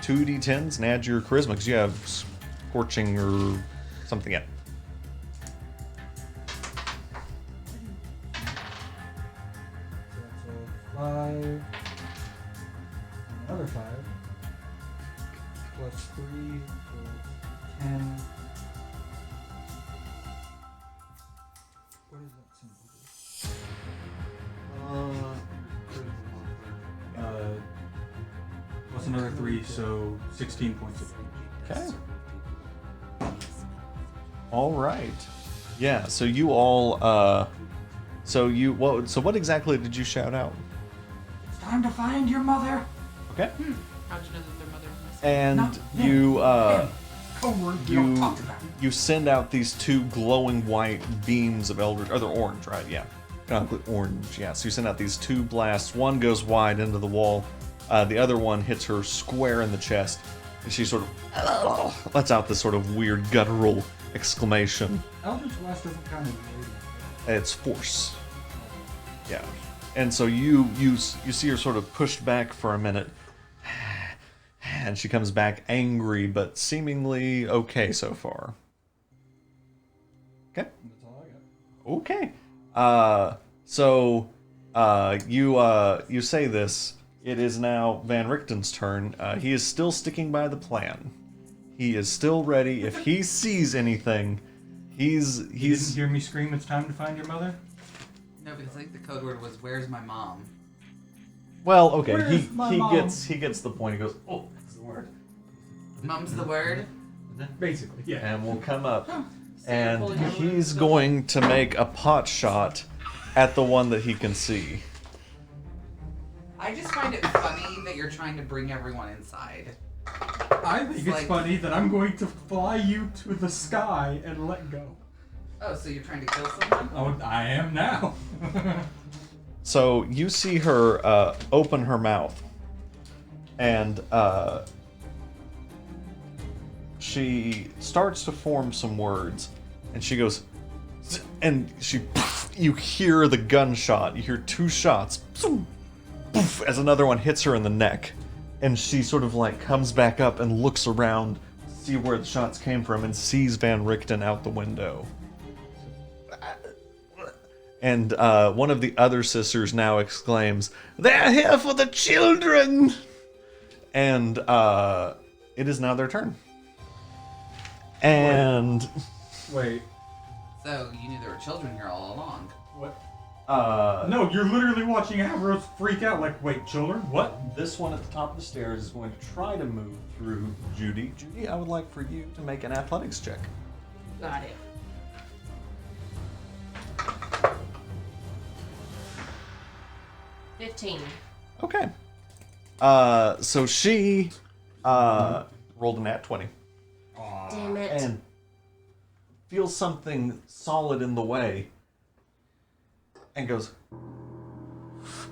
2d10s and add your charisma because you have scorching or something yet. So that's a 5. Another 5. Plus 3. So 10. 3, so 16 points of damage. Okay. All right. Yeah. So you all. So what exactly did you shout out? It's time to find your mother. Okay. How'd you know that their mother was missing? And Not you Code word you don't talk about. you send out these two glowing white beams of eldritch. Or they're orange, right? Yeah. Orange. Yeah. So you send out these two blasts. One goes wide into the wall. The other one hits her square in the chest, and she sort of lets out this sort of weird guttural exclamation. Eldritch Blast doesn't count as radiant. It's force. Yeah. And so you see her sort of pushed back for a minute, and she comes back angry but seemingly okay so far. Okay. That's all I got. Okay. You say this. It is now Van Richten's turn. He is still sticking by the plan. He is still ready. If he sees anything, You didn't he's hear me scream, it's time to find your mother? No, because I think the code word was, "Where's my mom?" well, okay. Where's my He mom? gets the point. He goes, "Oh, that's the word." Mom's the word. Basically, yeah. And we'll come up, Sample and your he's words. going to make a pot shot at the one that he can see. I just find it funny that you're trying to bring everyone inside. I think it's like- funny that I'm going to fly you to the sky and let go. Oh, so you're trying to kill someone? Oh, I am now. So you see her open her mouth, and she starts to form some words, and she goes, and you hear the gunshot. You hear two shots, as another one hits her in the neck, and she sort of like comes back up and looks around to see where the shots came from, and sees Van Richten out the window. And one of the other sisters now exclaims, "They're here for the children!" And it is now their turn. And Wait, So you knew there were children here all along. what? uh, No, you're literally watching Ambrose freak out like, wait, children? What? this one at the top of the stairs is going to try to move through Judy. Judy, I would like for you to make an athletics check. Got it. $15. Okay. So she rolled an at 20. Damn it. And feels something solid in the way and goes,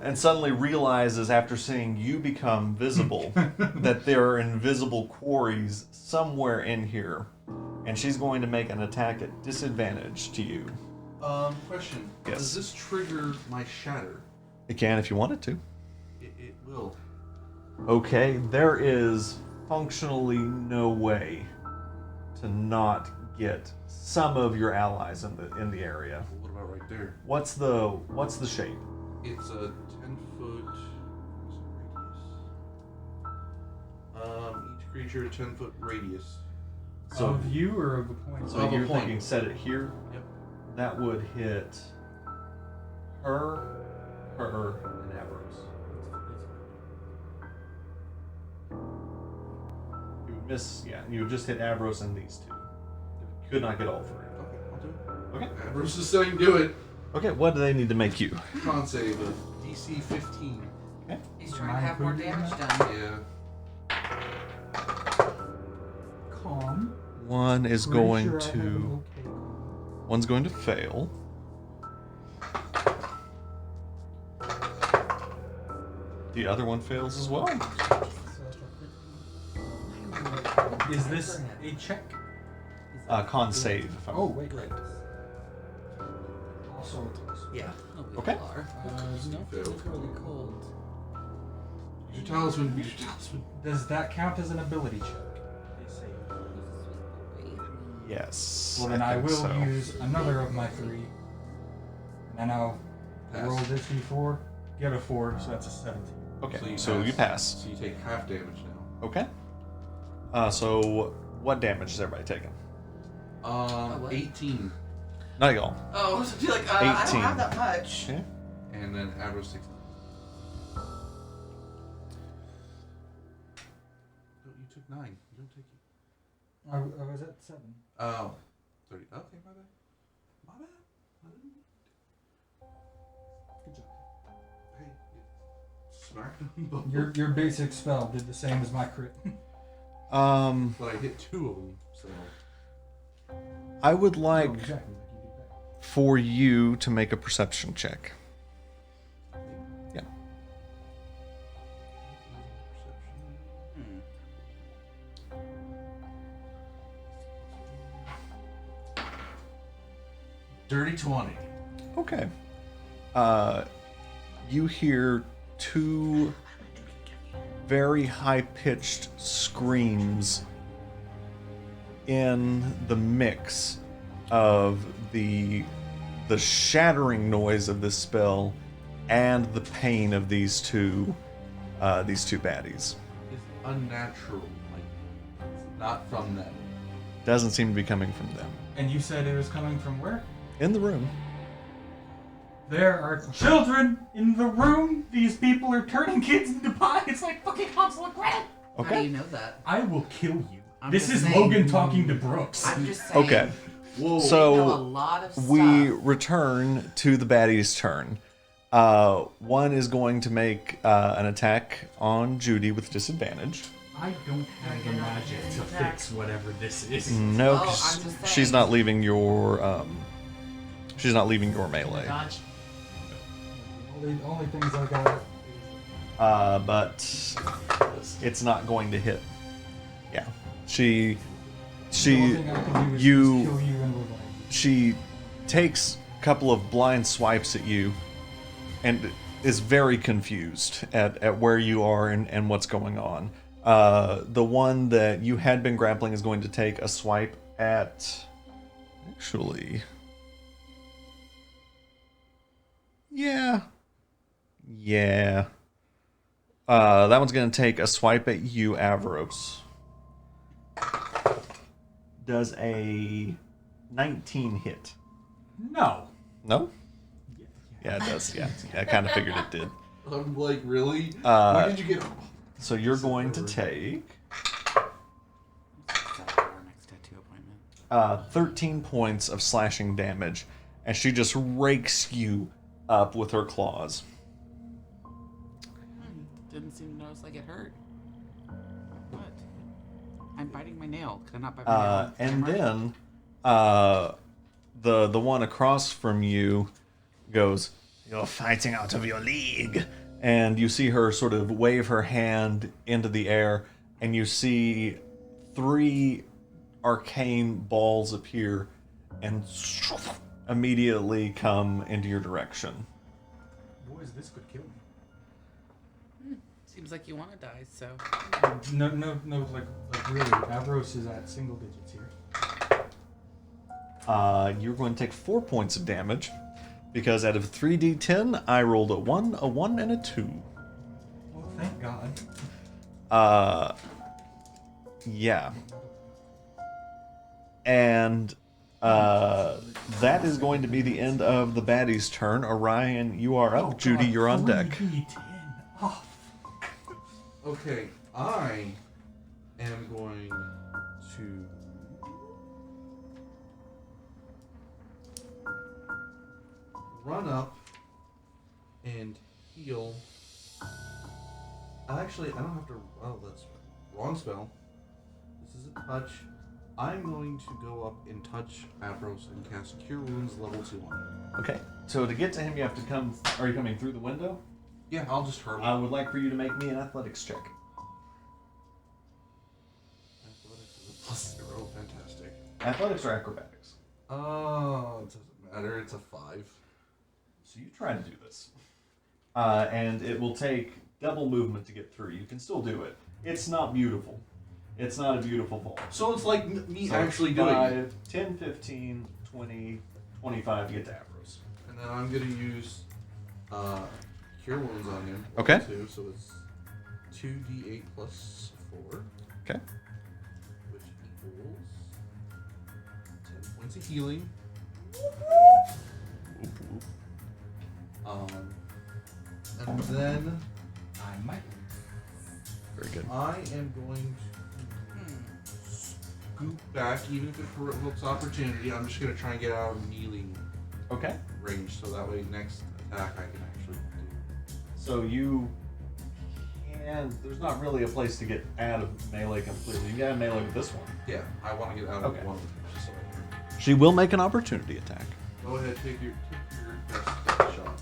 and suddenly realizes after seeing you become visible that there are invisible quarries somewhere in here, and she's going to make an attack at disadvantage to you. Question. Yes. Does this trigger my shatter? It can if you want it to. It will. Okay, there is functionally no way to not get some of your allies in the area. What about right there? What's the shape? It's a 10-foot radius. Each creature a 10-foot radius. So Of you or of the point? So Of a you're point. thinking set it here? Yep. That would hit her, and Ambrose. You would miss, yeah, you would just hit Ambrose and these two. You could not get all three. Okay, I'll do it. Okay. Ambrose is saying do it. Okay, what do they need to make you? Con save a DC 15. Okay. He's trying to have more damage done. Yeah. Calm. One is Pretty going sure I have to an okay calm. one's going to fail. The other one fails as well. Is this a check? Con save. If I'm Oh, wait. Also, Yeah. Okay. Failed. really cold. Use your talisman. Use your talisman. does that count as an ability check? They say. Yes. Well, then I think will so. use another of my 3. And I'll Pass. roll this d4, get a 4, so that's a 17. Okay, so you pass. So you take half damage now. Okay. So what damage is everybody taking? what? 18. Not y'all. Oh, I was gonna be like, I don't 18. have that much. Okay. And then Ambrose takes 9. You don't take it. I was at 7. Oh. 30. Okay, my bad. My bad. I didn't- Good job. Hey, smack them. Your basic spell did the same as my crit. But I hit 2 of them, so. I would Oh, like exactly like you did that. for you to make a perception check. Yeah. Dirty 20. Okay. You hear 2 very high-pitched screams in the mix of the shattering noise of this spell and the pain of these two baddies. It's unnatural. Like, it's not from them. Doesn't seem to be coming from them. And you said it was coming from where? In the room. There are children in the room. These people are turning kids into pies. It's like fucking Hansel and Gretel. How do Okay. you know that? I will kill you. I'm This just is saying. Logan talking to Brooks. I'm just saying. Okay. Whoa. We know a So lot of stuff. we return to the baddies' turn. One is going to make an attack on Judy with disadvantage. I don't have the magic to fix whatever this is. No, Well, 'cause I'm just she's saying. not leaving your melee. Dodge. Only things I got. But it's not going to hit. Yeah, The only thing I can do is you- kill you and revive you. she takes a couple of blind swipes at you, and is very confused at where you are and what's going on. The one that you had been grappling is going to take a swipe at. Actually. Yeah. That one's going to take a swipe at you, Avros. Does a 19 hit? No. No? Yeah, it does. Yeah, I kind of figured it did. I'm like, really? Uh, Where did you get? So you're going to take Our next tattoo appointment. 13 points of slashing damage, and she just rakes you up with her claws. Didn't seem to notice like it hurt. What? I'm biting my nail. Could I not bite my nail? on And camera? then the one across from you goes, "You're fighting out of your league." And you see her sort of wave her hand into the air, and you see 3 arcane balls appear and immediately come into your direction. Boys, this could kill me. Seems like you want to die, so. No, like really, Avros is at single digits here. You're going to take 4 points of damage, because out of 3d10, I rolled a 1, and a 2. Well, thank God. Yeah. And that is going to be the end of the baddie's turn. Orion, you are up. Judy, you're on deck. 3d10. Oh, Okay, I am going to run up and heal. Actually, I don't have to. Oh, that's wrong spell. This is a touch. I'm going to go up and touch Avros and cast Cure Wounds level 2 on him. Okay. So to get to him, you have to come. Are you coming through the window? Yeah, I'll just hurl. I would like for you to make me an athletics check. Athletics is a +0. Fantastic. Athletics or acrobatics? Oh, it doesn't matter. It's a 5. So you try to do this. And it will take double movement to get through. You can still do it. It's not beautiful. It's not a beautiful fall. So it's like me So actually doing it. 5, 10, 15, 20, 25 to get to Avros. And then I'm going to use Cure Wounds on him. Okay. 2, so it's 2d8 plus 4, Okay. which equals 10 points of healing. And then I might. Very good. I am going to goop back, even if it provokes opportunity. I'm just gonna try and get out of melee Okay. range, so that way next attack I can actually do. So you can. There's not really a place to get out of melee completely. You can get out of melee with this one. Yeah, I want to get out Okay. of one of them. So She will make an opportunity attack. go ahead, take your best shot.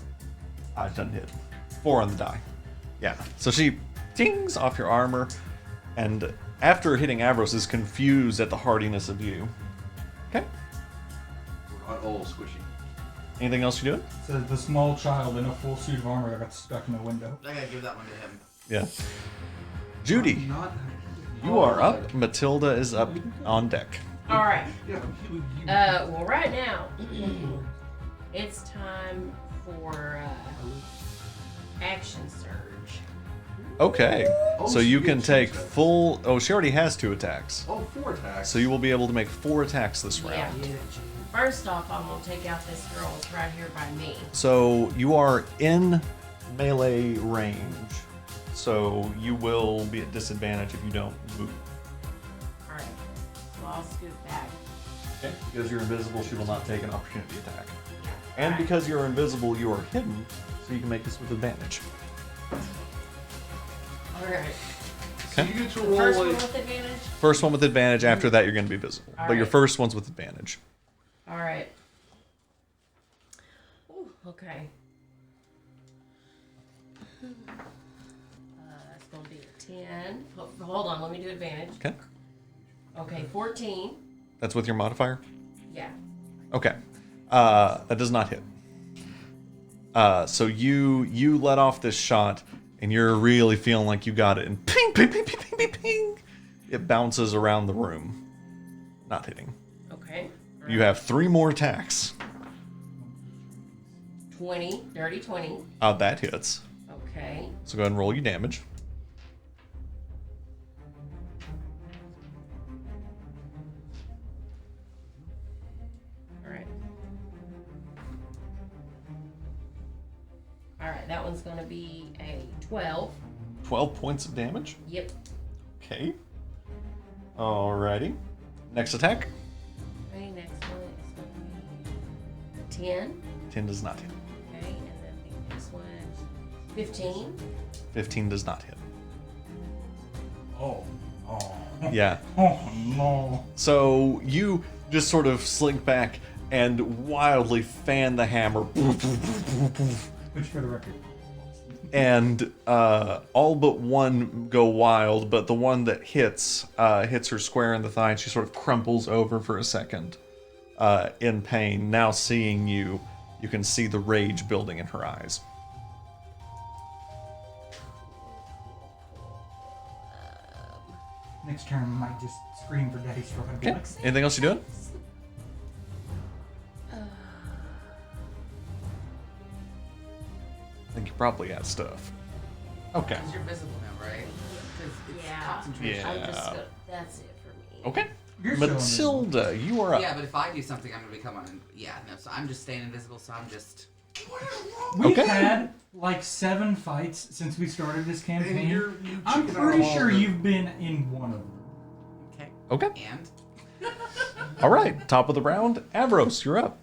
It doesn't hit. 4 on the die. Yeah. So she dings off your armor, and after hitting Avros, is confused at the hardiness of you. Okay. We're not all squishy. Anything else you doing? So the small child in a full suit of armor that got stuck in the window. I gotta give that one to him. Yeah. Judy, Not. you are up. Matilda is up on deck. All right. Yeah, you. Well, right now, it's time for action surge. Okay. Oh, So she you gets can two take attacks. full. Oh, she already has 2 attacks. Oh, 4 attacks. So you will be able to make 4 attacks this Yeah. round. First off, I'm gonna take out this girl that's right here by me. So you are in melee range. So you will be at disadvantage if you don't move. All right. So I'll scoot back. Okay. Because you're invisible, she will not take an opportunity attack. Yeah. And All right. because you're invisible, you are hidden, so you can make this with advantage. All right. So you get to roll First one like. with advantage. First one with advantage. After that, you're going to be visible. All But your right. first one's with advantage. All right. Ooh, okay. That's going to be a 10. Hold on, let me do advantage. Okay. Okay, 14. That's with your modifier. Yeah. Okay. That does not hit. So you let off this shot, and you're really feeling like you got it, and ping, ping, ping, ping, ping, ping, ping. It bounces around the room, not hitting. Okay. You have 3 more attacks. 20. Dirty 20. That hits. Okay. So go ahead and roll your damage. All right. All right, that one's going to be a 12. 12 points of damage. Yep. Okay. Alrighty. Next attack. Okay, next one is going to be 10. 10 does not hit. Okay, and then the next one, 15. 15 does not hit. Oh. Oh. Yeah. Oh no. So you just sort of slink back and wildly fan the hammer. Which, for the record, And all but one go wild, but the one that hits her square in the thigh, and she sort of crumples over for a second in pain. Now seeing you, you can see the rage building in her eyes. next turn I might just scream for Daddy Stride. Okay. Anything else you doing? I think you probably had stuff. Okay. Because you're visible now, right? 'Cause it's Yeah. concentration. I'm just Yeah. gonna, that's it for me. Okay. You're still Matilda, you are up. Yeah, but if I do something, I'm gonna become yeah, no. So I'm just staying invisible. So I'm just. We've Okay. had like 7 fights since we started this And campaign. you I'm chicken out pretty all sure the- you've been in one of them. Okay. Okay. And All right. Top of the round. Avros, you're up.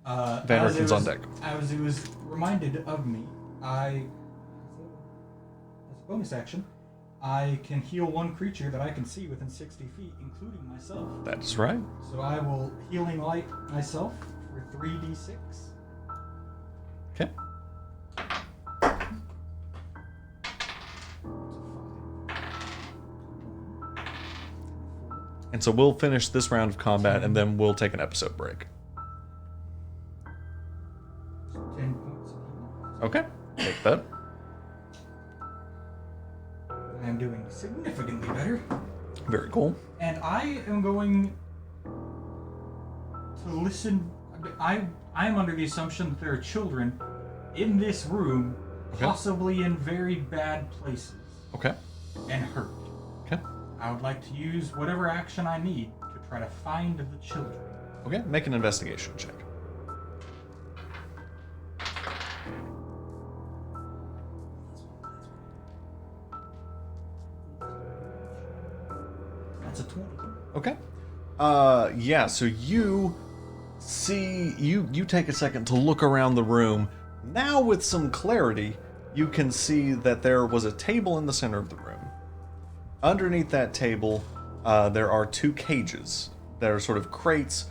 Van As it Richten's on was- deck. As it was reminded of me, as a bonus action, I can heal one creature that I can see within 60 feet, including myself. That's right. So I will Healing Light myself for 3d6. Okay. And so we'll finish this round of combat, and then we'll take an episode break. 10 points of healing. Okay. Take that. I am doing significantly better. Very cool. And I am going to listen. I am under the assumption that there are children in this room, Okay. possibly in very bad places, Okay. and hurt. Okay. I would like to use whatever action I need to try to find the children. Okay. Make an investigation check. That's a 20. Okay. Yeah, so you see, you take a second to look around the room. Now with some clarity, you can see that there was a table in the center of the room. Underneath that table, there are 2 cages that are sort of crates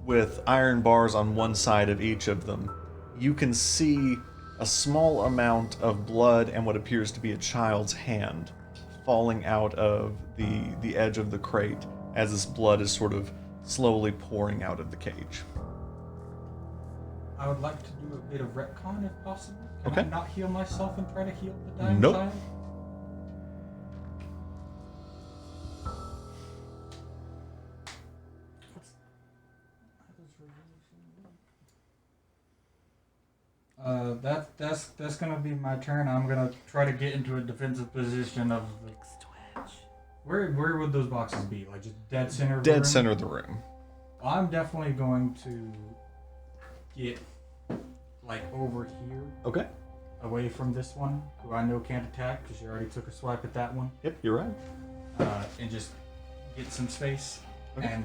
with iron bars on one side of each of them. You can see a small amount of blood and what appears to be a child's hand falling out of the edge of the crate as this blood is sort of slowly pouring out of the cage. I would like to do a bit of retcon if possible. Can Okay. I not heal myself and try to heal the dying Nope. child? That's gonna be my turn. I'm gonna try to get into a defensive position of the... Where would those boxes be? Like just dead center of the room? Dead center of the room. I'm definitely going to get like over here, Okay. away from this one, who I know can't attack because you already took a swipe at that one, Yep, you're right. and just get some space Okay. and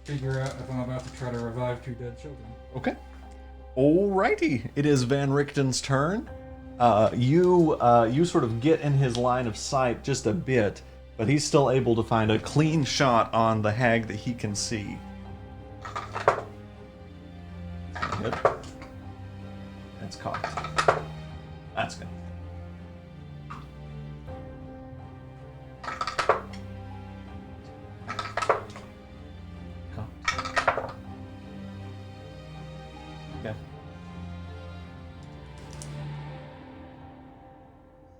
figure out if I'm about to try to revive 2 dead children. Okay. Alrighty. It is Van Richten's turn. You sort of get in his line of sight just a bit, but he's still able to find a clean shot on the hag that he can see. Hit. That's cocked. That's good. Cocked. Okay.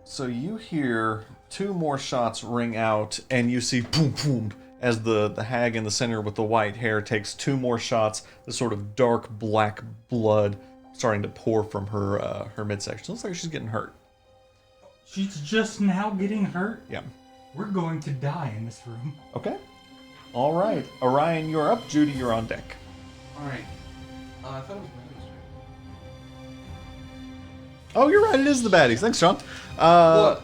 So you hear 2 more shots ring out, and you see boom, boom, as the hag in the center with the white hair takes 2 more shots. The sort of dark black blood starting to pour from her midsection. Looks like she's getting hurt. She's just now getting hurt. Yeah. We're going to die in this room. Okay. All right. Orion, you're up. Judy, you're on deck. Alright. I thought it was Mary's turn. Oh, you're right. It is the baddies. Thanks, John. What?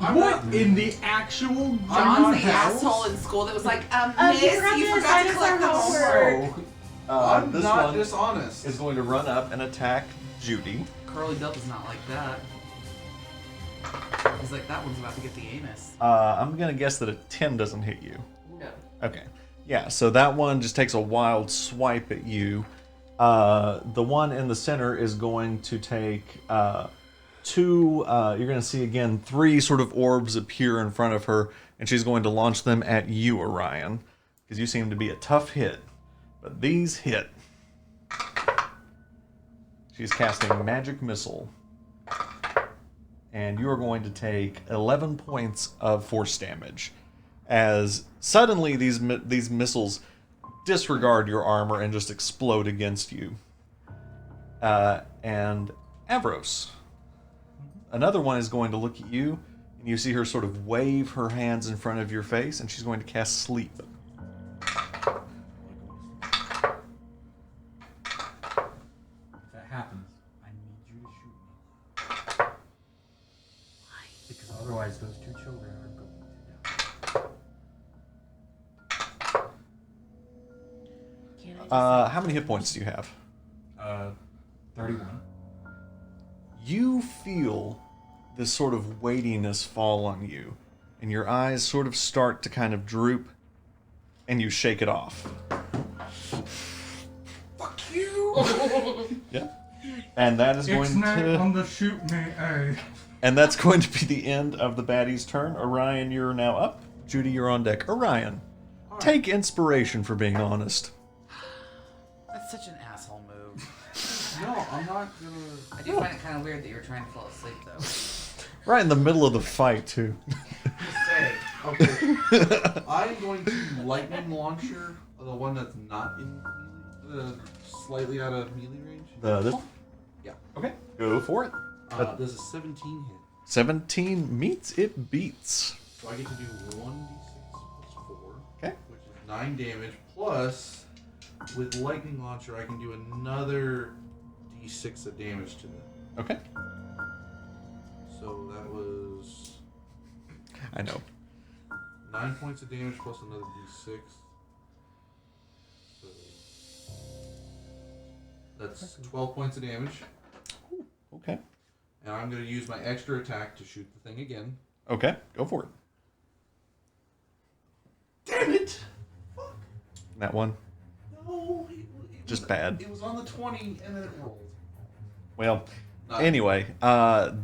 I'm What not- in the actual John's the house? asshole in school that was like, you miss, forgot you to forgot assign to us collect the our homework. homework. I'm This not one dishonest. is going to run up and attack Judy. Curly Bill is not like that. He's like, that one's about to get the anus. I'm going to guess that a 10 doesn't hit you. No. Okay. Yeah, so that one just takes a wild swipe at you. The one in the center is going to take 2, you're going to see again 3 sort of orbs appear in front of her, and she's going to launch them at you, Orion, because you seem to be a tough hit. But these hit. She's casting Magic Missile. And you are going to take 11 points of force damage. As suddenly these missiles disregard your armor and just explode against you. And Avros. Another one is going to look at you, and you see her sort of wave her hands in front of your face, and she's going to cast Sleep. If that happens, I need you to shoot me. Because otherwise those 2 children are going to die. Can't I just How many hit points do you have? 31. You feel this sort of weightiness fall on you, and your eyes sort of start to kind of droop, and you shake it off. Fuck you! Yeah. And that is It's going night on to the shoot me, eh? and that's going to be the end of the baddie's turn. Orion, you're now up. Judy, you're on deck. Orion, take inspiration for being honest. That's such an asshole move. No, I'm not gonna. I do find it kind of weird that you're trying to fall asleep, though. Right in the middle of the fight, too. Just say. Okay. I'm going to lightning launcher the one that's not in melee, slightly out of melee range. This one? Yeah. Okay, go for it. Does a 17 hit? 17 meets, it beats. So I get to do 1d6 plus 4. Okay. Which is 9 damage, plus with lightning launcher I can do another d6 of damage to them. Okay. So that was I know. 9 points of damage plus another d6. So that's 12 points of damage. Okay. And I'm going to use my extra attack to shoot the thing again. Okay, go for it. Damn it! Fuck. That one. No. Just bad. It was on the 20 and then it rolled. Well, Not- anyway,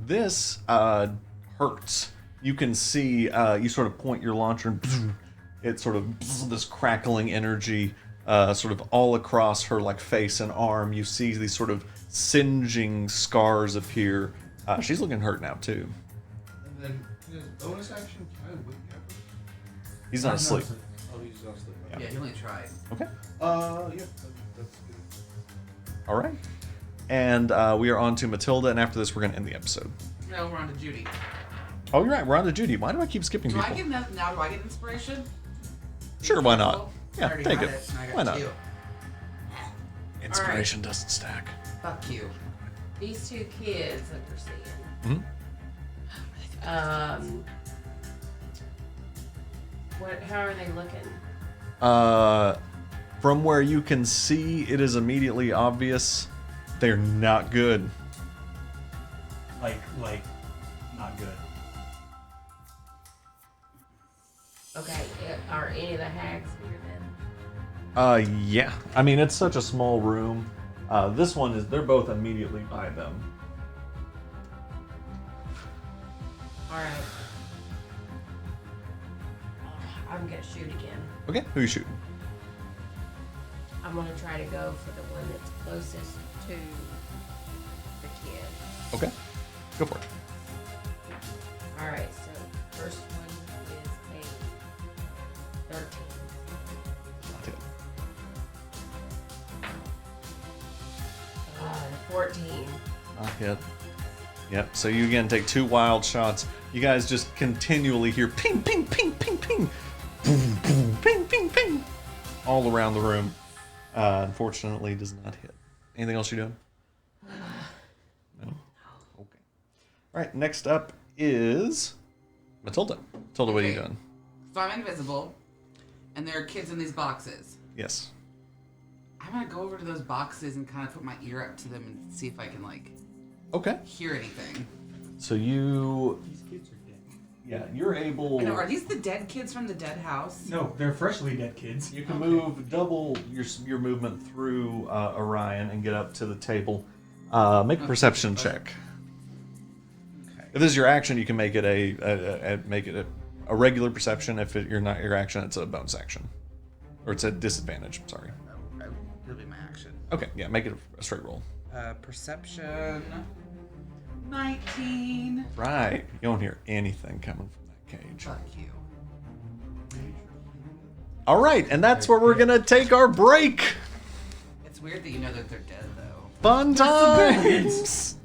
this hurts. You can see, you sort of point your launcher and it sort of, this crackling energy sort of all across her like face and arm. You see these sort of singeing scars appear. She's looking hurt now too. And then, his bonus action, can I wake up? He's not asleep. Oh, he's not asleep. Yeah. Yeah, he only tried. Okay. Yeah, that's good. All right. And we are on to Matilda, and after this, we're going to end the episode. No, we're on to Judy. Oh, you're right. We're on to Judy. Why do I keep skipping Do people? I get now? Do I get inspiration? Sure, why not? I Yeah, already take got it. And I got Why not? 2. Inspiration doesn't stack. Fuck you. These two kids that we're seeing. Mhm. How are they looking? From where you can see, it is immediately obvious they're not good. Like, not good. Okay, are any of the hags here then? Yeah. I mean, it's such a small room. This one is, they're both immediately by them. Alright. I'm gonna shoot again. Okay, who you shooting? I'm gonna try to go for the one that's closest to the kid. Okay, go for it. Alright, so first one is a 13. Not it. 14. Not hit. Yep, so you again take 2 wild shots. You guys just continually hear ping, ping, ping, ping, ping. Boom, boom, ping, ping, ping. All around the room. Unfortunately, does not hit. Anything else you're doing? No? Okay. Alright, next up is Matilda. Matilda, what are you Okay. doing? So I'm invisible, and there are kids in these boxes. Yes. I'm gonna go over to those boxes and kind of put my ear up to them and see if I can like Okay. hear anything. So you, These kids are dead. yeah, you're able. I know, are these the dead kids from the dead house? No, they're freshly dead kids. You can move double your movement through Orion and get up to the table. Make a perception check. Okay. If this is your action, you can make it a regular perception. If you're not your action, it's a bonus action, or it's a disadvantage. Sorry. It'll be my action. Okay, yeah, make it a straight roll. Perception. 19. Right, you don't hear anything coming from that cage. Fuck you. All right, and that's where we're gonna take our break. It's weird that you know that they're dead though. Fun times.